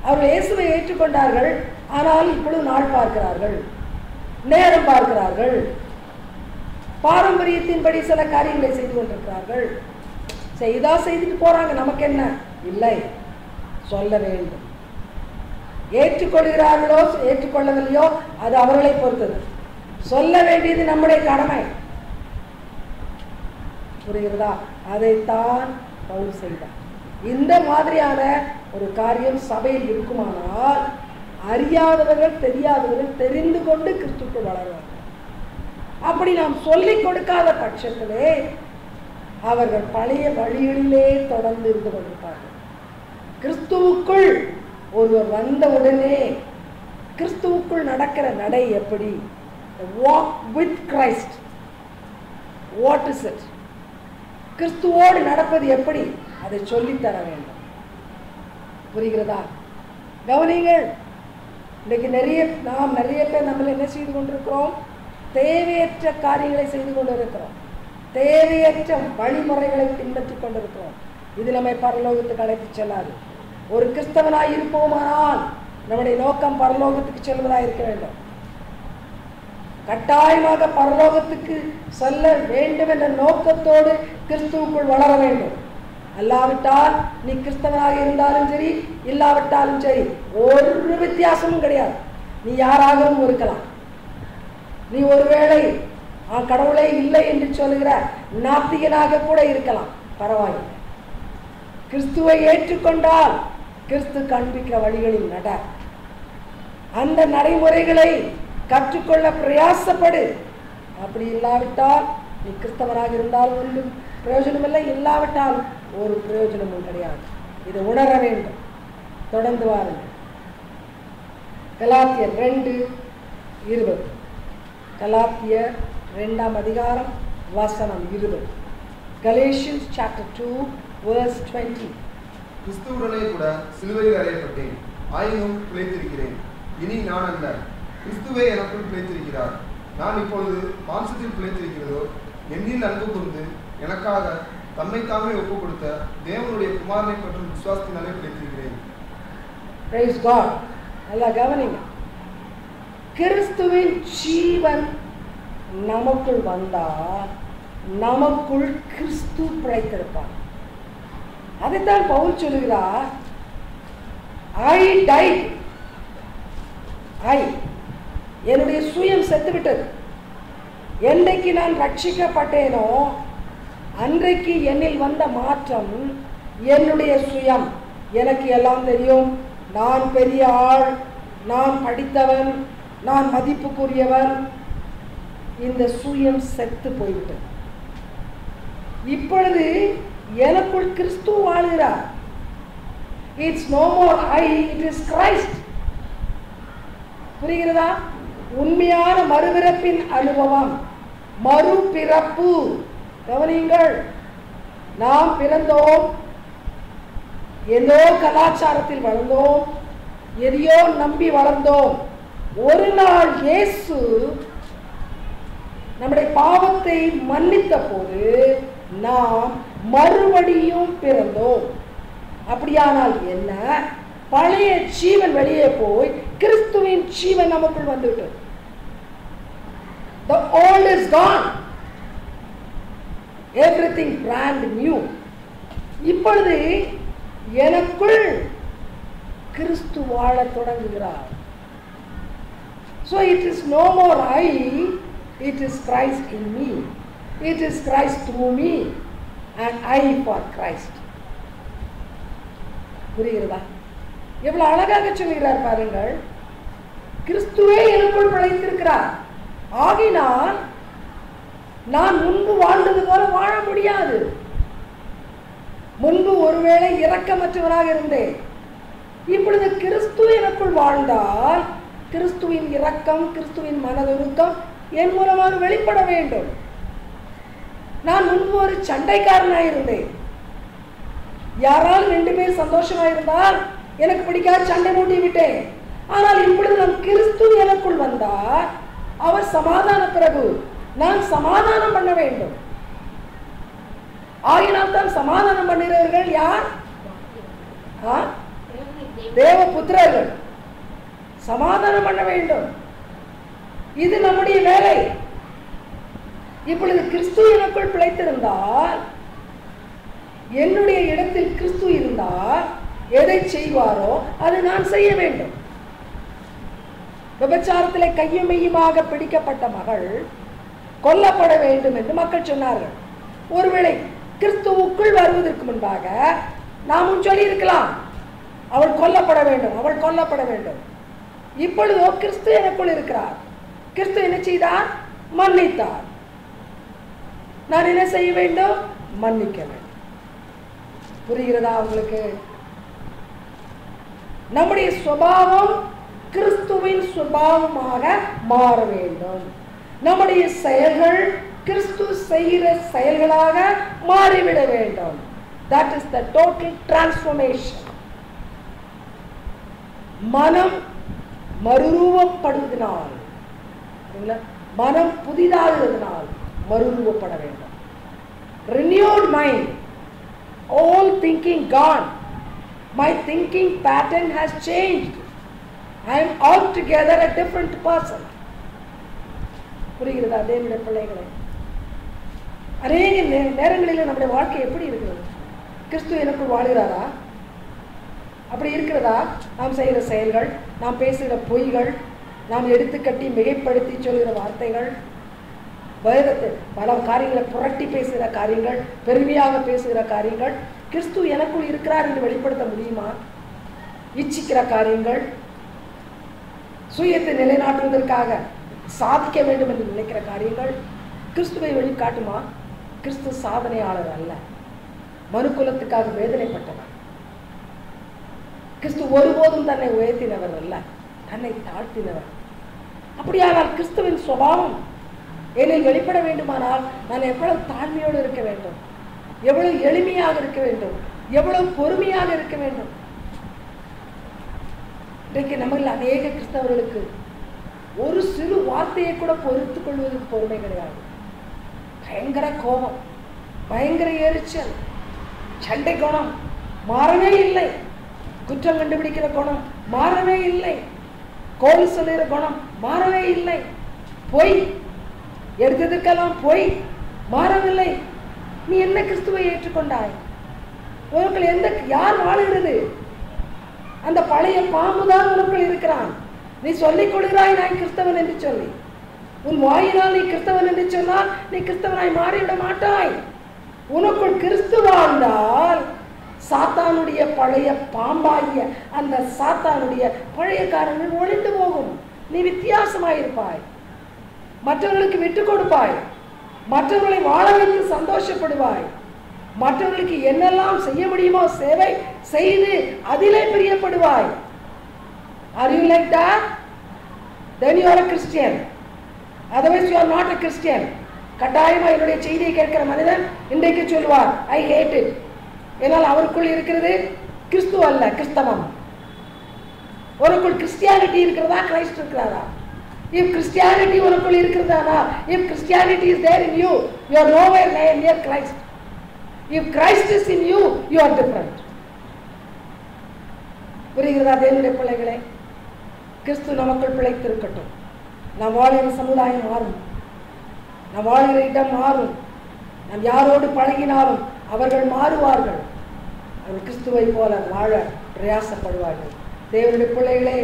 அவர்கள் இயேசுவை ஏற்றுக்கொண்டார்கள், ஆனால் இப்பொழுது நாள் பார்க்கிறார்கள், நேரம் பார்க்கிறார்கள், பாரம்பரியத்தின்படி சில காரியங்களை செய்து கொண்டிருக்கிறார்கள். செய்தா செய்துட்டு போறாங்க, நமக்கு என்ன? இல்லை, சொல்ல வேண்டும். ஏற்றுக்கொள்கிறார்களோ ஏற்றுக்கொள்ளவில்லையோ அது அவர்களை பொறுத்தது. சொல்ல வேண்டியது நம்முடைய கடமை. புரிகிறதா? அதைத்தான் பவுல் செய்தார். இந்த மாதிரியான ஒரு காரியம் சபையில் இருக்குமானால் அறியாதவர்கள் தெரியாதவர்கள் தெரிந்து கொண்டு கிறிஸ்துவுக்குள் வளருவார்கள். அப்படி நாம் சொல்லிக் கொடுக்காத பட்சத்திலே அவர்கள் பழைய வழிகளிலே தொடர்ந்து இருந்து கொண்டிருப்பார்கள். கிறிஸ்துவுக்குள் ஒருவர் வந்தவுடனே கிறிஸ்துவுக்குள் நடக்கிற நடை எப்படி? Walk with Christ. What is it? கிறிஸ்துவோடு நடப்பது எப்படி? அதை சொல்லித்தர வேண்டும். புரிகிறதா? கவனிங்கள், இன்றைக்கு நிறைய பேர் நம்மள என்ன செய்து கொண்டிருக்கிறோம்? தேவையற்ற காரியங்களை செய்து கொண்டு இருக்கிறோம். தேவையற்ற வழிமுறைகளை பின்பற்றி கொண்டிருக்கிறோம். இது நம்மை பரலோகத்துக்கு அழைத்து செல்லாது. ஒரு கிறிஸ்தவனாய் இருப்போமானால் நம்முடைய நோக்கம் பரலோகத்துக்கு செல்வதாக இருக்க வேண்டும். கட்டாயமாக பரலோகத்துக்கு செல்ல வேண்டும் என்ற நோக்கத்தோடு கிறிஸ்துவுக்குள் வளர வேண்டும். அல்லாவிட்டால் நீ கிறிஸ்தவனாக இருந்தாலும் சரி, இல்லாவிட்டாலும் சரி, ஒரு வித்தியாசமும் கிடையாது. நீ யாராகவும் இருக்கலாம். நீ ஒருவேளை கடவுளே இல்லை என்று சொல்லுகிற நாத்திகனாக கூட இருக்கலாம், பரவாயில்லை. கிறிஸ்துவை ஏற்றுக்கொண்டால் கிறிஸ்து காண்பிக்கிற வழிகளில் நட. அந்த நடைமுறைகளை கற்றுக்கொள்ள பிரயாசப்படு. அப்படி இல்லாவிட்டால் நீ கிறிஸ்தவராக இருந்தால் ஒன்றும் பிரயோஜனம் இல்லை, இல்லாவிட்டால் ஒரு பிரயோஜனமும் கிடையாது. இதை உணர வேண்டும். தொடர்ந்து வாருங்கள். கலாத்தியர் 2:20. கலாத்தியர் 2ஆம் அதிகாரம் வசனம் 20. Galatians chapter 2 verse 20. கிறிஸ்துவுடனே கூட சிலுவையில் அறையப்பட்டேன், ஆயினும் பிழைத்திருக்கிறேன். இனி நான் அல்ல, கிறிஸ்துவே எனக்குள் பிழைத்திருக்கிறார். நான் இப்பொழுது மாம்சத்தில் பிழைத்திருக்கிறதோ என்னில் அன்பு கூர்ந்து எனக்காக தம்மைத்தாமே ஒப்புக் கொடுத்த தேவனுடைய குமாரனை பற்றும் விசுவாசத்தினாலே பிழைத்திருக்கிறேன். Praise God. நல்லா கவனிங்க. கிறிஸ்துவின் ஜீவன் நமக்குள் வந்தால் நமக்குள் கிறிஸ்து பிழைத்திருப்பார். அதைத்தான் பவுல் சொல்லுகிறார், I died. என்னுடைய சுயம் செத்துவிட்டது. என்றைக்கு நான் ரட்சிக்கப்பட்டேனோ அன்றைக்கு என்னில் வந்த மாற்றம் என்னுடைய சுயம். எனக்கு எல்லாம் தெரியும், நான் பெரிய ஆள், நான் படித்தவன், நான் மதிப்புக்குரியவன். இந்த சுயம் செத்து போய்விட்டது. இப்பொழுது எனக்குள் கிறிஸ்து வாழ்கிறார். It's no more I, it is Christ. புரிகிறதா? உண்மையான மறுபிறப்பின் அனுபவம், மறுபிறப்பு. கவனியுங்கள், நாம் பிறந்தோம், ஏதோ கலாச்சாரத்தில் வளர்ந்தோம், எதையோ நம்பி வளர்ந்தோம். ஒரு நாள் இயேசு நம்முடைய பாவத்தை மன்னித்த போது நாம் மறுபடியும் பிறந்தோம். அப்படியானால் என்ன? பழைய ஜீவன் வெளியே போய் கிறிஸ்துவின் ஜீவன் நமக்குள் வந்துவிட்டது. The old is gone. Everything brand new. இப்பொழுது எனக்குள் கிறிஸ்து வாழ தொடங்குகிறார். So it is no more I, it is Christ in me. It is Christ through me and I for Christ. புரிகிறதா? எவ்வளவு அழகாக சொல்கிறார் பாருங்கள். கிறிஸ்துவே எனக்குள் பிழைத்திருக்கிறார். ஆகினால் நான் முன்பு வாழ்ந்தது போல வாழ முடியாது. முன்பு ஒருவேளை இரக்கமற்றவராக இருந்தேன். இப்பொழுது கிறிஸ்து எனக்குள் வாழ்ந்தால் கிறிஸ்துவின் இரக்கம், கிறிஸ்துவின் மனதுருக்கம் என் மூலமாக வெளிப்பட வேண்டும். நான் முன்பு ஒரு சண்டைக்காரனாக இருந்தேன். யாராலும் 2 பேர் சந்தோஷமா இருந்தால் எனக்கு பிடிக்காத சண்டை மூட்டி விட்டேன். ஆனால் இப்பொழுது நான் கிறிஸ்து எனக்குள் வந்தால் அவர் சமாதான பிரபு, நான் சமாதானம் பண்ண வேண்டும். ஆகினால் தான் சமாதானம் பண்ணுகிறவர்கள் யார்? தேவ புத்திரர்கள். சமாதானம் பண்ண வேண்டும். இது நம்முடைய வேலை. இப்பொழுது கிறிஸ்து எனக்குள் பிழைத்திருந்தால், என்னுடைய இடத்தில் கிறிஸ்து இருந்தால் எதை செய்வாரோ அதை நான் செய்ய வேண்டும். விபச்சாரத்திலே கையும் மெய்யுமாக பிடிக்கப்பட்ட மகள் கொல்லப்பட வேண்டும் என்று மக்கள் சொன்னார்கள். ஒருவேளை கிறிஸ்துவுக்குள் வருவதற்கு முன்பாக நாமும் சொல்லி இருக்கலாம், அவள் கொல்லப்பட வேண்டும், அவள் கொல்லப்பட வேண்டும். இப்பொழுதோ கிறிஸ்து எனக்குள் இருக்கிறார். கிறிஸ்து என்ன செய்தார்? மன்னித்தார். நான் என்ன செய்ய வேண்டும்? மன்னிக்க வேண்டும். புரிகிறதா உங்களுக்கு? நம்முடைய சுபாவம் கிறிஸ்துவின் சுபாவமாக மாற வேண்டும். நம்முடைய செயல்கள் கிறிஸ்து செய்கிற செயல்களாக மாறிவிட வேண்டும். That is the total transformation. மனம் மறுரூபப்படுவதனால், மனம் புதிதாகிறதுனால் மறுரூபப்பட வேண்டும். renewed mind, all thinking gone. My thinking pattern has changed. I am altogether a different person. புரிகிறதா தேவனுடைய பிள்ளைகளே? அநேக நேரங்களில் நம்முடைய வாழ்க்கை எப்படி இருக்கிறது? கிறிஸ்து எனக்குள் வாழ்கிறாரா? அப்படி இருக்கிறதா? நாம் செய்கிற செயல்கள், நாம் பேசுகிற பொய்கள், நாம் எடுத்து கட்டி மிகைப்படுத்தி சொல்கிற வார்த்தைகள், வேதத்தை பல காரியங்களை புரட்டி பேசுகிற காரியங்கள், பெருமையாக பேசுகிற காரியங்கள், கிறிஸ்து எனக்குள் இருக்கிறார் என்று வெளிப்படுத்த முடியுமா? இச்சிக்கிற காரியங்கள், சுயத்தை நிலைநாட்டுவதற்காக சாதிக்க வேண்டும் என்று நினைக்கிற காரியங்கள் கிறிஸ்துவை வெளிக்காட்டுமா? கிறிஸ்து சாதனையாளர் அல்ல, மனுக்குலத்துக்காக வேதனைப்பட்டவர். கிறிஸ்து ஒருபோதும் தன்னை உயர்த்தினவர் அல்ல, தன்னை தாழ்த்தினவர். அப்படியானால் கிறிஸ்துவின் சுபாவம் என்னில் வெளிப்பட வேண்டுமானால் நான் எவ்வளவு தாழ்மையோடு இருக்க வேண்டும், எவ்வளவு எளிமையாக இருக்க வேண்டும், எவ்வளவு பொறுமையாக இருக்க வேண்டும். இன்றைக்கு நம்மளில் அநேக கிறிஸ்தவர்களுக்கு ஒரு சிறு வார்த்தையை கூட பொறுத்துக் கொள்வதற்கு பொறுமை கிடையாது. பயங்கர கோபம், பயங்கர எரிச்சல், சண்டை குணம் மாறவே இல்லை, குற்றம் கண்டுபிடிக்கிற குணம் மாறவே இல்லை, கோல் சொல்லுகிற குணம் மாறவே இல்லை, பொய் எடுத்ததுக்கெல்லாம் பொய் மாறவில்லை. நீ என்ன கிறிஸ்துவை ஏற்றுக்கொண்டாய்? உனக்குள் எந்த யார் வாழுகிறது? அந்த பழைய பாம்புதான் உனக்குள் இருக்கிறான். நீ சொல்லிக் கொள்கிறாய் நான் கிறிஸ்தவன் என்று சொல்லி, உன் வாயினால் நீ கிறிஸ்தவன் என்று சொன்னால் நீ கிறிஸ்தவனாய் மாறிவிட மாட்டாய். உனக்குள் கிறிஸ்து வாழ்ந்தால் சாத்தானுடைய பழைய பாம்பாகிய அந்த சாத்தானுடைய பழைய காரணங்கள் ஒழிந்து போகும். நீ வித்தியாசமாயிருப்பாய், மற்றவர்களுக்கு விட்டு கொடுப்பாய், மற்றவர்களை வாழ வைத்து சந்தோஷப்படுவாய், மற்றவர்களுக்கு என்னெல்லாம் செய்ய முடியுமோ சேவை செய்து அதிலே பிரியப்படுவாய். Are you like that? Then you are a Christian. Otherwise you are not a Christian. கட்டாயமா என்னுடைய செய்தியை கேட்கிற மனிதன் இன்றைக்கு சொல்வார் I hate it. ஏனால் அவருக்குள் இருக்கிறது கிறிஸ்து அல்ல, கிறிஸ்தவம். உனக்குள் கிறிஸ்டியானிட்டி இருக்கிறதா, கிரைஸ்ட் இருக்கிறாரா? If Christianity உனக்குள் இருக்கிறதானா, if Christianity is there in you, you are nowhere near Christ. If Christ is in you, you are different. புரிகிறதா தேவனுடைய பிள்ளைகளே? கிறிஸ்து நமக்குள் பிழைத்திருக்கட்டும். நாம் வாழ்கிற சமுதாயம் மாறும், நாம் வாழ்கிற இடம் மாறும், நாம் யாரோடு பழகினாலும் அவர்கள் மாறுவார்கள், அவர்கள் கிறிஸ்துவை போல வாழ பிரயாசப்படுவார்கள். தேவனுடைய பிள்ளைகளே,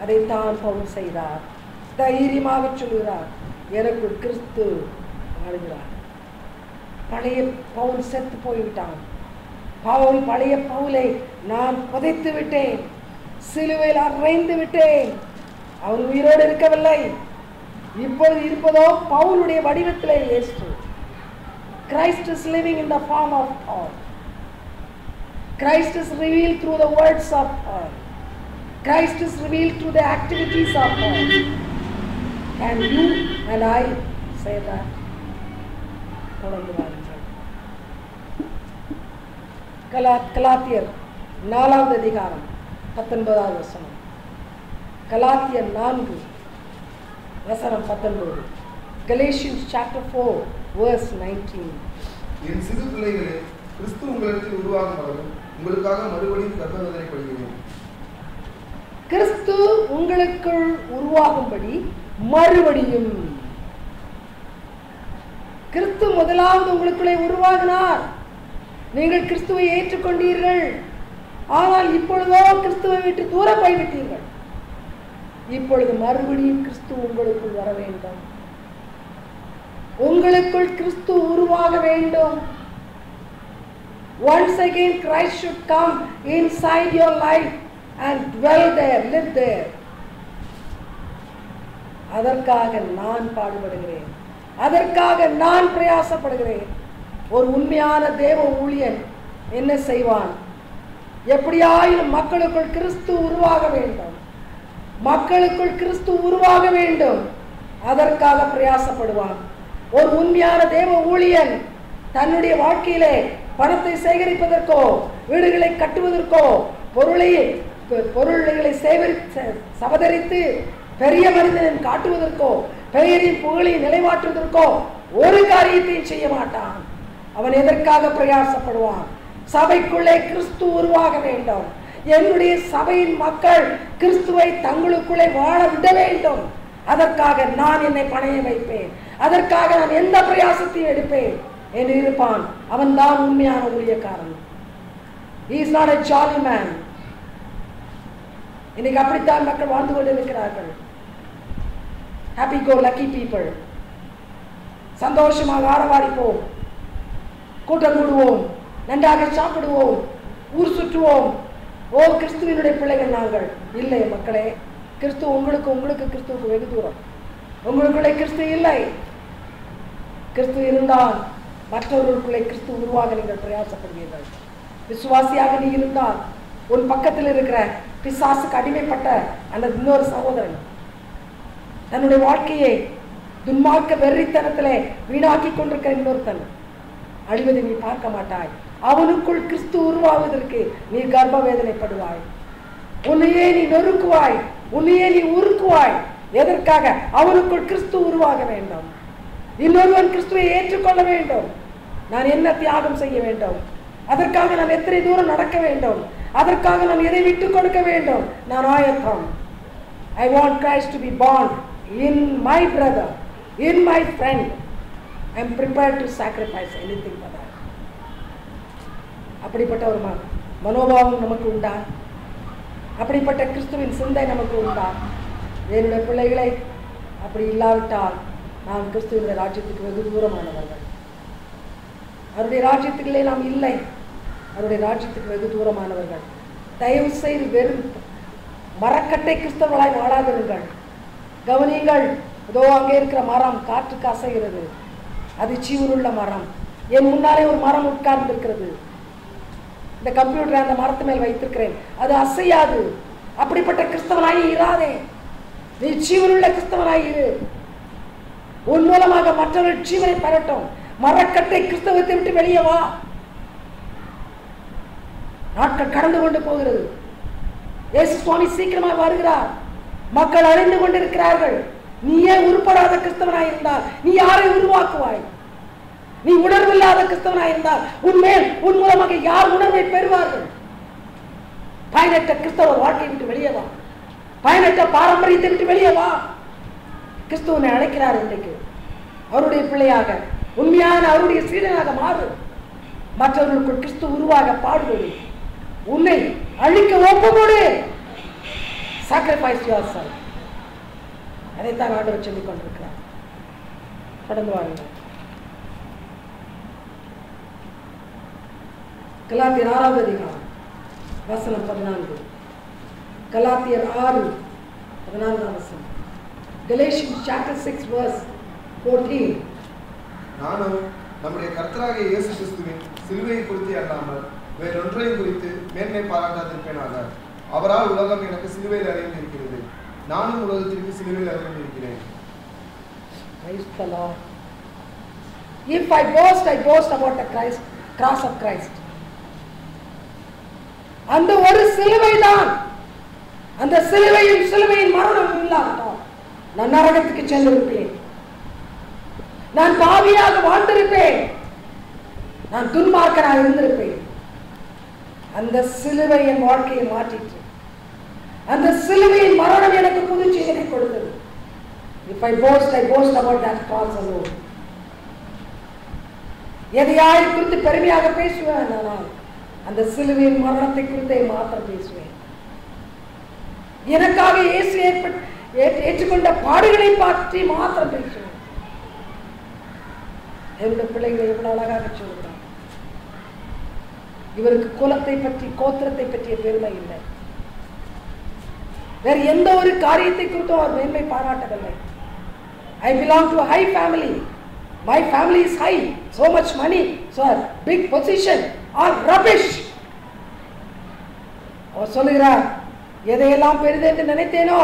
அதைத்தான் பவுல் செய்தார். தைரியமாக சொல்கிறார், எனக்குள் கிறிஸ்து வாழ்கிறார். பழைய பவுல் செத்து போய்விட்டான். பழைய பவுலை நான் புதைத்து விட்டேன், சிலுவையில் அறைந்து விட்டேன். அவன் உயிரோடு இருக்கவில்லை. இப்பொழுது இருப்பதோ பவுலுடைய வடிவத்திலே இயேசு. Christ is living in the form of Paul. Christ is revealed through the words of Paul. Christ is revealed through the activities of Paul. Can you and I say that? தொடர்ந்து வாருங்கள். கலாத்தியர் 4வது அதிகாரம் 19வது வசனம். கலாத்தியர் 4 வசனம் 19. Galatians chapter 4 verse 19. என் சிறு பிள்ளைகளே, கிறிஸ்து உங்களிடத்தில் உருவாகும் வரையும் உங்களுக்காக மறுபடியும் கர்த்தவேதனைப்படுகிறேன். கிறிஸ்து உங்களுக்குள் உருவாகும்படி மறுபடியும். கிறிஸ்து முதலாவது உங்களுக்குள்ளே உருவாகினார். நீங்கள் கிறிஸ்துவை ஏற்றுக்கொண்டீர்கள். ஆனால் இப்பொழுதோ கிறிஸ்துவை விட்டு தூர போய்விட்டீர்கள். இப்பொழுது மறுபடியும் கிறிஸ்து உங்களுக்குள் வர வேண்டும். உங்களுக்குள் கிறிஸ்து உருவாக வேண்டும். Once again Christ should come inside your life and dwell there, live there. அதற்காக நான் பாடுபடுகிறேன், அதற்காக நான் பிரயாசப்படுகிறேன். ஒரு உண்மையான தேவ ஊழியன் என்ன செய்வான்? எப்படியாயினும் மக்களுக்குள் கிறிஸ்து உருவாக வேண்டும், மக்களுக்குள் கிறிஸ்து உருவாக வேண்டும், அதற்காக பிரயாசப்படுவான். ஒரு உண்மையான தேவ ஊழியன் தன்னுடைய வாழ்க்கையிலே பணத்தை சேகரிப்பதற்கோ, வீடுகளை கட்டுவதற்கோ, பொருள்களை சபதரித்து பெரிய மனிதன் காட்டுவதற்கோ, பெயரின் புகழை நிலைவாற்றுவதற்கோ ஒரு காரியத்தையும் செய்ய மாட்டான். அவன் எதற்காக பிரயாசப்படுவான்? சபைக்குள்ளே கிறிஸ்து உருவாக வேண்டும். என்னுடைய சபையின் மக்கள் கிறிஸ்துவை தங்களுக்குள்ளே வாழ விட வேண்டும். அதற்காக நான் என்னை பணைய வைப்பேன், அதற்காக நான் எந்த பிரயாசத்தையும் எடுப்பேன் என்று இருப்பான். அவன் தான் உண்மையான ஊழியக்காரன். He is not a jolly man. இன்னைக்கு அப்படித்தான் மக்கள் வாழ்ந்து கொண்டிருக்கிறார்கள். Happy go lucky people. சந்தோஷமாக ஆரவாரிப்போம், கூட்டம் கூடுவோம், நன்றாக சாப்பிடுவோம், ஊர் சுற்றுவோம். ஓ, கிறிஸ்துவினுடைய பிள்ளைகள் நாங்கள். இல்லை மக்களே, கிறிஸ்து உங்களுக்கு கிறிஸ்துவுக்கு வெகு தூரம். உங்களுக்குள்ளே கிறிஸ்து இல்லை. கிறிஸ்து இருந்தால் மற்றவர்களுக்குள்ளே கிறிஸ்து உருவாக நீங்கள் பிரயாசப்படுவீர்கள். விசுவாசியாக நீ இருந்தால் உன் பக்கத்தில் இருக்கிற பிசாசுக்கு அடிமைப்பட்ட அந்த இன்னொரு சகோதரன் தன்னுடைய வாழ்க்கையை துன்மார்க்க வெறித்தனத்திலே வீணாக்கி கொண்டிருக்கிற இன்னொருத்தன் அழிவதை நீ பார்க்க மாட்டாய். அவனுக்குள் கிறிஸ்து உருவாவதற்கு நீ கர்ப்ப வேதனைப்படுவாய். உன்னையே நீ நொறுக்குவாய், உன்னையே நீ உருக்குவாய். எதற்காக? அவனுக்குள் கிறிஸ்து உருவாக வேண்டும். இன்னொருவன் கிறிஸ்துவை ஏற்றுக்கொள்ள வேண்டும். நான் என்ன தியாகம் செய்ய வேண்டும்? அதற்காக நான் எத்தனை தூரம் நடக்க வேண்டும்? அதற்காக நான் எதை விட்டு கொடுக்க வேண்டும்? நான் ஆயத்தம். I want Christ to be born in my brother, in my friend. I am prepared to sacrifice anything for that. அப்படிப்பட்ட ஒரு மனோபாவம் நமக்கு உண்டா? அப்படிப்பட்ட கிறிஸ்துவின் சிந்தை நமக்கு உண்டா? என்னுடைய பிள்ளைகளை அப்படி இல்லாவிட்டால் நாம் கிறிஸ்துவின் ராஜ்யத்துக்கு வெகு தூரமானவர்கள். அவருடைய ராஜ்யத்துக்குள்ளே நாம் இல்லை. அவருடைய ராஜ்யத்துக்கு வெகு தூரமானவர்கள். தயவு செய்து வெறும் மரக்கட்டை கிறிஸ்தவர்களாய் வாழாதிருங்கள். கவனியுங்கள், இதோ அங்கே இருக்கிற மரம் காற்றுக்கு அசைகிறது. அது ஜீவனுள்ள மரம். என் முன்னாலே ஒரு மரம் உட்கார்ந்து இருக்கிறது. இந்த கம்ப்யூட்டரை அந்த மரத்து மேல் வைத்திருக்கிறேன், அது அசையாது. அப்படிப்பட்ட கிறிஸ்தவனாய் இராதே. நீ ஜீவனுள்ள கிறிஸ்தவனாய் இரு. உன் மூலமாக மற்றவர்கள் ஜீவனை பெறட்டும். மரக்கட்டை கிறிஸ்தவத்தை விட்டு வெளியே வா. நாட்கள் கடந்து கொண்டு போகிறது. இயேசு சுவாமி சீக்கிரமாக வருகிறார். மக்கள் அழிந்து கொண்டிருக்கிறார்கள். நீயே உருப்படாத கிறிஸ்தவனாய் இருந்தால் நீ யாரை உருவாக்குவாய்? நீ உணர்வில்லாத கிறிஸ்தவனாய் இருந்தால் உன்மேல் உன் மூலமாக யார் உணர்வை பெறுவார்கள்? பயனற்ற கிறிஸ்தவ வாழ்க்கையை விட்டு வெளியே வா. பயனற்ற பாரம்பரியத்தை விட்டு வெளியே வா. கிறிஸ்துவனை அழைக்கிறார். இன்றைக்கு அவருடைய பிள்ளையாக, உண்மையான அவருடைய சீடனாக மாறு. மற்றவர்களுக்குள் கிறிஸ்து உருவாக பாடுவது. உன்னை அழிக்க ஒப்புக்கொடு. Sacrifice yourself. அதைத்தான் ஆண்டவர் சொல்லிக் கொண்டிருக்கிறார். கடந்து வாருங்கள். கலாத்தியர் 6வது அதிகாரம் வசனம் 14. கலாத்தியர் 6:14 வசனம். Galatians chapter 6 verse 14. நானும் நம்முடைய கர்த்தராகிய இயேசு கிறிஸ்துவின் சிலுவையை குறித்து அல்லாமல் வேறொன்றையும் குறித்து மேன்மை பாராட்டாதிருப்பேனாக. அவரால் உலகம் எனக்கு சிலுவையில் அறிந்திருக்கிறது, நானும் உலகத்திற்கு சிலுவையில் அறிந்திருக்கிறேன். Praise the Lord. If I boast about the cross of Christ. அந்த ஒரு சிலுவை தான். அந்த சிலுவையும் சிலுவையின் மரணம் இல்லாவிட்டால் நான் நரகத்துக்கு சென்றிருப்பேன். நான் பாவியாக வாழ்ந்திருப்பேன். நான் துன்மார்க்கனாக இருந்திருப்பேன். அந்த சிலுவை என் வாழ்க்கையை மாற்றிற்று. அந்த சிலுவையின் மரணம் எனக்கு புது ஜீவனை கொடுத்தது. If I boast about that cross alone. எதையாய் குறித்து பெருமையாக பேசுவேன், ஆனால் அந்த சிலுவையின் மரணத்தை குறித்து மாத்திரம் பேசுவேன். எனக்காக இயேசு ஏற்றுக்கொண்ட பாடுகளை பற்றி மாத்திரம் பேசுவேன். என்னுடைய பிள்ளைகளை எவ்வளவு அழகாக சொல்கிறார். இவருக்கு குலத்தை பற்றி, கோத்திரத்தை பற்றிய பெருமை இல்லை. வேறு எந்த ஒரு காரியத்தை குறித்தும் அவர் மேன்மை பாராட்டவில்லை. I belong to a high family. My family is high. So much money, so big position, all rubbish. அவர் சொல்லுகிறார், எதையெல்லாம் பெரிது என்று நினைத்தேனோ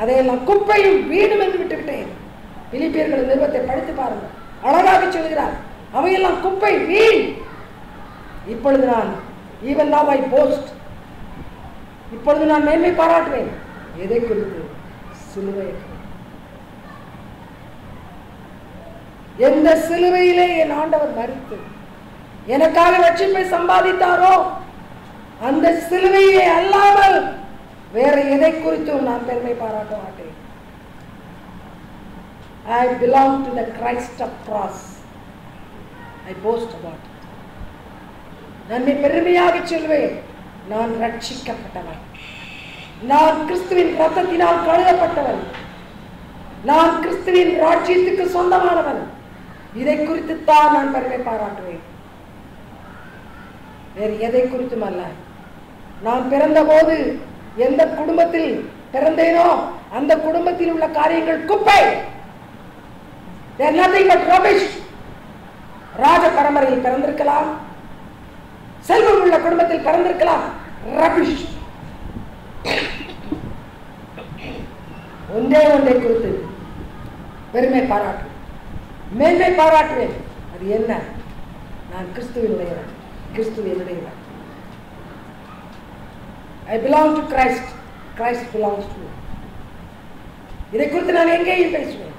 அதையெல்லாம் குப்பையும் வீடும் என்று விட்டுவிட்டேன். பிலிப்பியர்கள் நிறுவத்தை படித்து பாருங்கள். அழகாக சொல்கிறார், அவையெல்லாம் குப்பை, வீண். இப்பொழுது நான் even now I boast. இப்பொழுது நான் மேன்மை பாராட்டுவேன். எதை குறித்து? சிலுவை. எந்த சிலுவையிலே என் ஆண்டவர் மரித்து எனக்காக ரட்சிப்பை சம்பாதித்தாரோ அந்த சிலுவையை அல்லாமல் வேற எதை குறித்தும் நான் பெருமை பாராட்ட மாட்டேன். I belong to the Christ of cross. I boast about it. நான் பெருமையாக சொல்வேன், நான் ரட்சிக்கப்பட்டவன், நான் கிறிஸ்துவின் ரத்தத்தினால் கழுவப்பட்டவன், நான் கிறிஸ்துவின் ராஜ்யத்துக்கு சொந்தமானவன். இதை குறித்து தான் நான் பெருமை பாராட்டுவேன், வேறு எதை குறித்தும் அல்ல. நான் பிறந்த போது எந்த குடும்பத்தில் பிறந்தேனோ அந்த குடும்பத்தில் உள்ள காரியங்கள் குப்பை. They are nothing but rubbish. ராஜ பரம்பரையில் பிறந்திருக்கலாம், செல்வம் உள்ள குடும்பத்தில் பிறந்திருக்கலாம், ரபிஷ். ஒன்றே ஒன்றை குறித்து பெருமை பாராட்டுவேன், மேன்மை பாராட்டுவேன். அது என்ன? நான் கிறிஸ்துவினுடையவன், கிறிஸ்து என்னுடையவன். I belong to Christ, Christ belongs to me. இதை குறித்து நான் எங்கேயும் பேசுவேன்,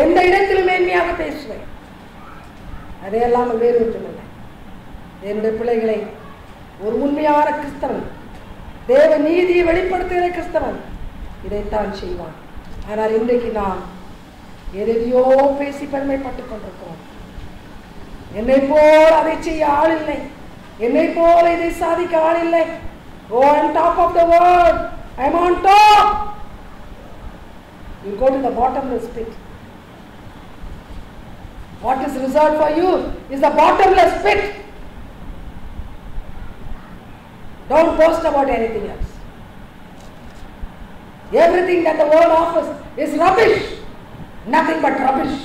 எந்த இடத்திலும் மேன்மையாக பேசுவேன். அதையெல்லாம் வேறு ஒன்றுமில்லை. என்னுடைய பிள்ளைகளை, ஒரு உண்மையான கிறிஸ்தவன், தேவ நீதியை வெளிப்படுத்துகிற கிறிஸ்தவன் இதைத்தான் செய்வான். ஆனால் இன்றைக்கு நாம் எதையோ பேசி பெருமைப்பட்டுக் கொண்டிருக்கிறோம். என்னை போல் அதை செய்ய ஆள் இல்லை, என்னை போல இதை சாதிக்க ஆள் இல்லை. Oh, I am top of the world, I am on top. You go to the bottomless pit. What is reserved for you is the bottomless pit. Don't boast about anything else. Everything that the world offers is rubbish, nothing but rubbish.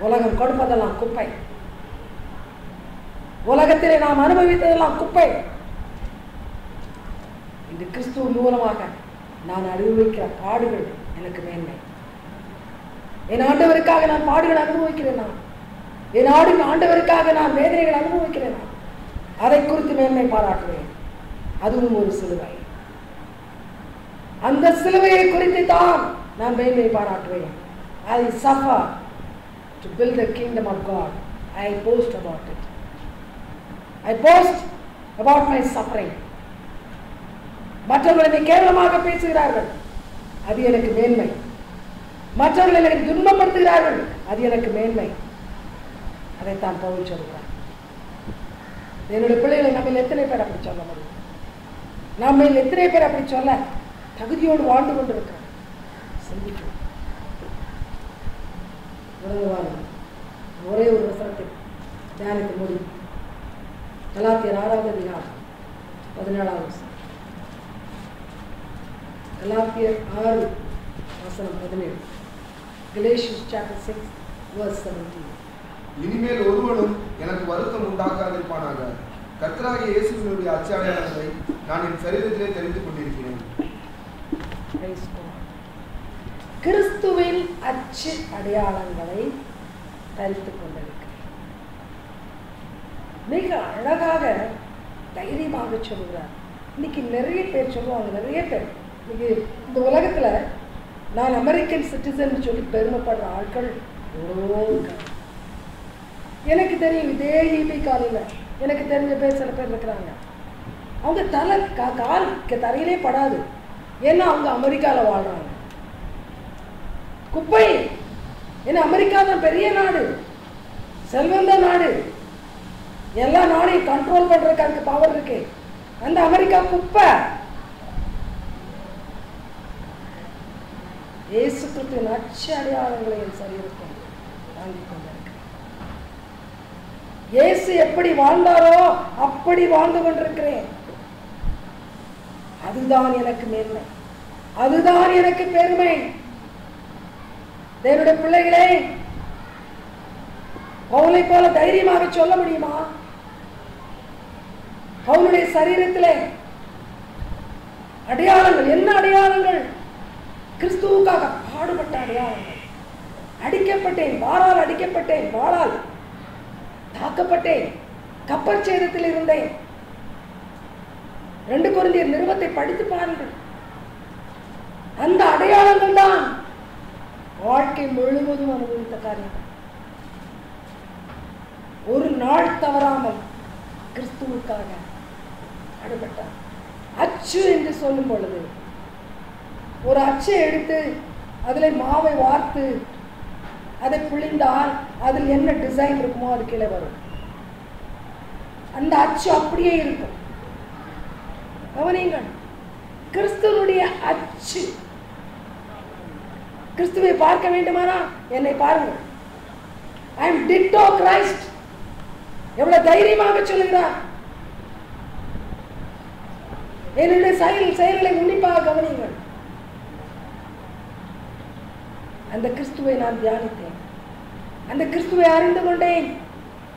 உலகம் கொடுப்பதெல்லாம் குப்பை, உலகத்திலே நாம் அனுபவித்ததெல்லாம் குப்பை. இந்த கிறிஸ்துவ மூலமாக நான் அனுபவிக்கிற பாடுகள் எனக்கு மேன்மை. என் ஆண்டவருக்காக நான் பாடுகள் அனுபவிக்கிறேன், நான் என் ஆண்டவருக்காக நான் வேதனைகள் அனுபவிக்கிறேன், அதை குறித்து மேன்மை பாராட்டுவேன். அதுவும் ஒரு சிலுவை. அந்த சிலுவையை குறித்து தான் நான் மேன்மை பாராட்டுவேன். I suffer to build the kingdom of God. I boast about it. I boast about my suffering. மற்றவர்கள் என்னை கேவலமாக பேசுகிறார்கள், அது எனக்கு மேன்மை. மற்றவர்கள் என்னை துன்பப்படுத்துகிறார்கள், அது எனக்கு மேன்மை. அதைத்தான் பவுல் சொல்கிறார். என்னுடைய பிள்ளைகளை நம்ம எத்தனை பேர் அப்படி சொல்ல முடியும்? நம்ம எத்தனை பேர் அப்படி சொல்ல தகுதியோடு வாழ்ந்து கொண்டிருக்கிறோம்? சிந்திக்கிறோம். ஒரே ஒரு வசனத்தை தியானித்து முடியும். கலாத்தியர் 6வது அதிகாரம் 17வது வசனம். கலாத்தியர் 6:17. Galatians chapter 6 verse 17. இனிமேல் ஒருவனும் எனக்கு வருத்தம் உண்டாக்காதிருப்பானாக. கர்த்தராகிய இயேசுவினுடைய அச்சாடையாளங்களை நான் என் சரீரத்திலே தெரிந்து கொண்டிருக்கிறேன். கிறிஸ்துவின் அச்சு அடையாளங்களை தரித்துக் கொண்டிருக்கிறேன். மிக அழகாக தைரியமாக சொல்கிறார். இன்னைக்கு நிறைய பேர் சொல்லுவாங்க, நிறைய பேர் இன்னைக்கு இந்த உலகத்துல நான் அமெரிக்கன் சிட்டிசன் சொல்லி பெருமைப்படுற ஆட்கள் எவ்வளோ இருக்காங்க. எனக்கு தெரியும், இதே ஈபி காலையில் எனக்கு தெரிஞ்ச பேர் சில பேர் இருக்கிறாங்க. அவங்க கால் தரையிலே படாது, ஏன்னா அவங்க அமெரிக்காவில் வாழ்றாங்க. குப்பை. ஏன்னா அமெரிக்கா தான் பெரிய நாடு, செல்வந்த நாடு, எல்லா நாடையும் கண்ட்ரோல் பண்றதுக்கு அதுக்கு பவர் இருக்கு. அந்த அமெரிக்கா குப்பை. இயேசு கிறிஸ்துவின் அச்சு அடையாளங்களை என் சரீரத்தில் தாங்கிக் கொண்டிருக்கிறேன். இயேசு எப்படி வாழ்ந்தாரோ அப்படி வாழ்ந்து கொண்டிருக்கிறேன். அதுதான் எனக்கு மேன்மை, அதுதான் எனக்கு பெருமை. தேவனுடைய பிள்ளைகளே, பவுலை போல தைரியமாக சொல்ல முடியுமா? பவுலுடைய சரீரத்திலே அடையாளங்கள் என்ன? அடையாளங்கள் கிறிஸ்துவுக்காக பாடுபட்ட அடையாளங்கள். அடிக்கப்பட்டேன், வாளால் அடிக்கப்பட்டேன், வாளால் தாக்கப்பட்டேன், கப்பல் சேதத்தில் இருந்தேன். 2 கொரிந்தியர் நிருபத்தை படித்து பாருங்கள். அந்த அடையாளங்கள் தான் வாழ்க்கை முழுவதும் அனுபவித்த காரியங்கள். ஒரு நாள் தவறாமல் கிறிஸ்துவுக்காக பாடுபட்டார். அச்சு என்று சொல்லும் பொழுது ஒரு அச்சை எடுத்து அதில் மாவை வார்த்து அதை புளிந்தால் அதில் என்ன டிசைன் இருக்குமோ அது கீழே வரும். அந்த அச்சு அப்படியே இருக்கும். கவனியுங்கள், கிறிஸ்துவனுடைய அச்சு. கிறிஸ்துவை பார்க்க வேண்டுமானா என்னை பாருங்கள். I am ditto Christ. எவ்வளவு தைரியமாக சொல்லுகிறார். என்னுடைய செயல்களை உன்னிப்பாக கவனியுங்கள். அந்த கிறிஸ்துவை நான் தியானித்தேன், அந்த கிறிஸ்துவை அறிந்து கொண்டேன்.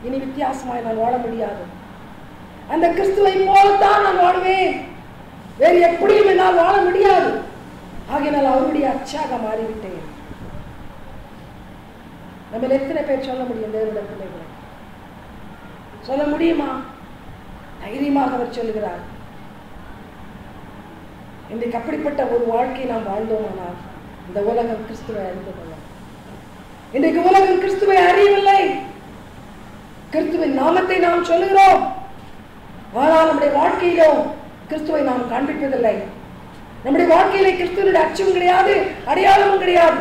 இனி வித்தியாசமாய் நான் வாழ முடியாது. அந்த கிறிஸ்துவை போலத்தான் நான் வாழுவேன், வேறு எப்படியும் என்னால் வாழ முடியாது. ஆகையினால் அவருடைய அச்சாக மாறிவிட்டேன். நம்ம எத்தனை பேர் சொல்ல முடியும்? தேவனுடைய பிள்ளைகளை சொல்ல முடியுமா? தைரியமாக அவர் சொல்லுகிறார். இன்றைக்கு அப்படிப்பட்ட ஒரு வாழ்க்கையை நாம் வாழ்ந்தோமானால் இந்த உலகம் கிறிஸ்துவை அறிந்து கொள்ளும். இன்றைக்கு உலகம் கிறிஸ்துவை அறியவில்லை. கிறிஸ்துவின் நாமத்தை நாம் சொல்லுகிறோம், ஆனால் நம்முடைய வாழ்க்கையிலோ கிறிஸ்துவை நாம் காண்பிப்பதில்லை. நம்முடைய வாழ்க்கையிலே கிறிஸ்துவனுடைய அச்சம் கிடையாது, அடையாளமும் கிடையாது.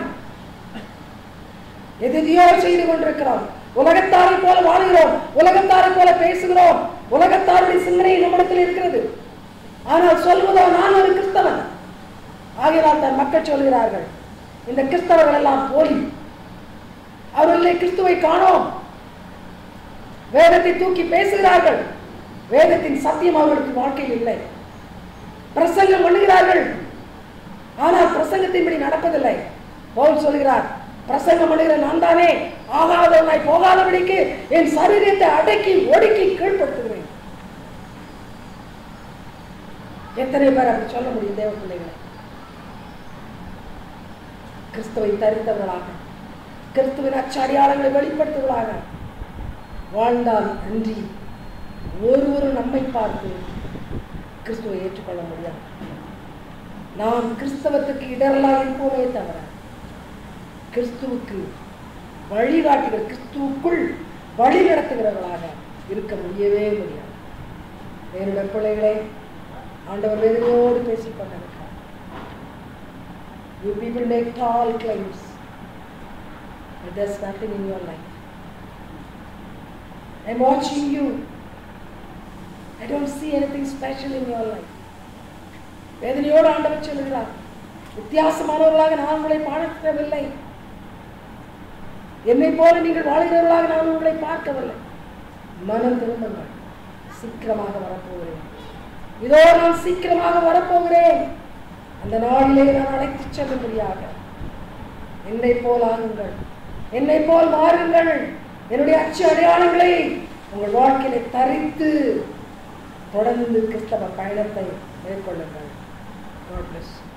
எதையோ செய்து கொண்டிருக்கிறோம். உலகத்தாரை போல வாழ்கிறோம், உலகத்தாரை போல பேசுகிறோம், உலகத்தாருடைய சிந்தனை நம்மிடத்தில் இருக்கிறது. ஆனால் சொல்வதோ நான் ஒரு கிறிஸ்தவன். ஆகையால் தன் மக்கள் சொல்கிறார்கள், இந்த கிறிஸ்தவர்கள் எல்லாம் போலி, அவர்களை கிறிஸ்துவை காணோம். வேதத்தை தூக்கி பேசுகிறார்கள், வேதத்தின் சத்தியம் அவர்களுக்கு வாழ்க்கையில் இல்லை. பிரசங்கம் பண்ணுகிறார்கள், ஆனால் பிரசங்கத்தின்படி நடப்பதில்லை. பவுல் சொல்கிறார், பிரசங்கம் பண்ணுகிற நான் தானே ஆகாதவனாய் போகாதபடிக்கு என் சரீரத்தை அடக்கி ஒடுக்கி கீழ்படுத்துகிறேன். எத்தனை பேர் அப்படி சொல்ல முடியும்? தேவ பிள்ளைகளை கிறிஸ்துவை தரித்தவர்களாக, கிறிஸ்துவின் அச்சடையாளங்களை வெளிப்படுத்துவர்களாக வாழ்ந்தால் அன்றி ஒருவரும் நம்மை பார்த்து கிறிஸ்துவை ஏற்றுக்கொள்ள முடியாது. நாம் கிறிஸ்தவத்துக்கு இடரலாக இருப்போமே தவிர கிறிஸ்துவுக்கு வழிகாட்டுகிற, கிறிஸ்துவுக்குள் வழி நடத்துகிறவர்களாக இருக்க முடியவே முடியாது. என்னுடைய பிள்ளைகளை ஆண்டவர் வேதனையோடு பேசிக் கொண்டிருக்கிறார். You people make tall claims, but there's nothing in your life. I'm watching you. I don't see anything special in your life. வேதனையோடு ஆண்டவர் சொல்கிறார், வித்தியாசமானவர்களாக நான் உங்களை பார்க்கவில்லை, என்னை போல நீங்கள் வாழ்கிறவர்களாக நான் உங்களை பார்க்கவில்லை. மனம் திரும்புங்கள், சீக்கிரமாக வரப்போகிறேன். இதோ நான் சீக்கிரமாக வரப்போகிறேன். அந்த நாளிலே நான் அழைத்துச் செல்லும்படியாக என்னை போல் ஆகுங்கள், என்னை போல் மாறுங்கள். என்னுடைய அச்சு அடையாளங்களை உங்கள் வாழ்க்கையிலே தரித்து தொடர்ந்து கிறிஸ்தவ பயணத்தை மேற்கொள்ளுங்கள். God bless you.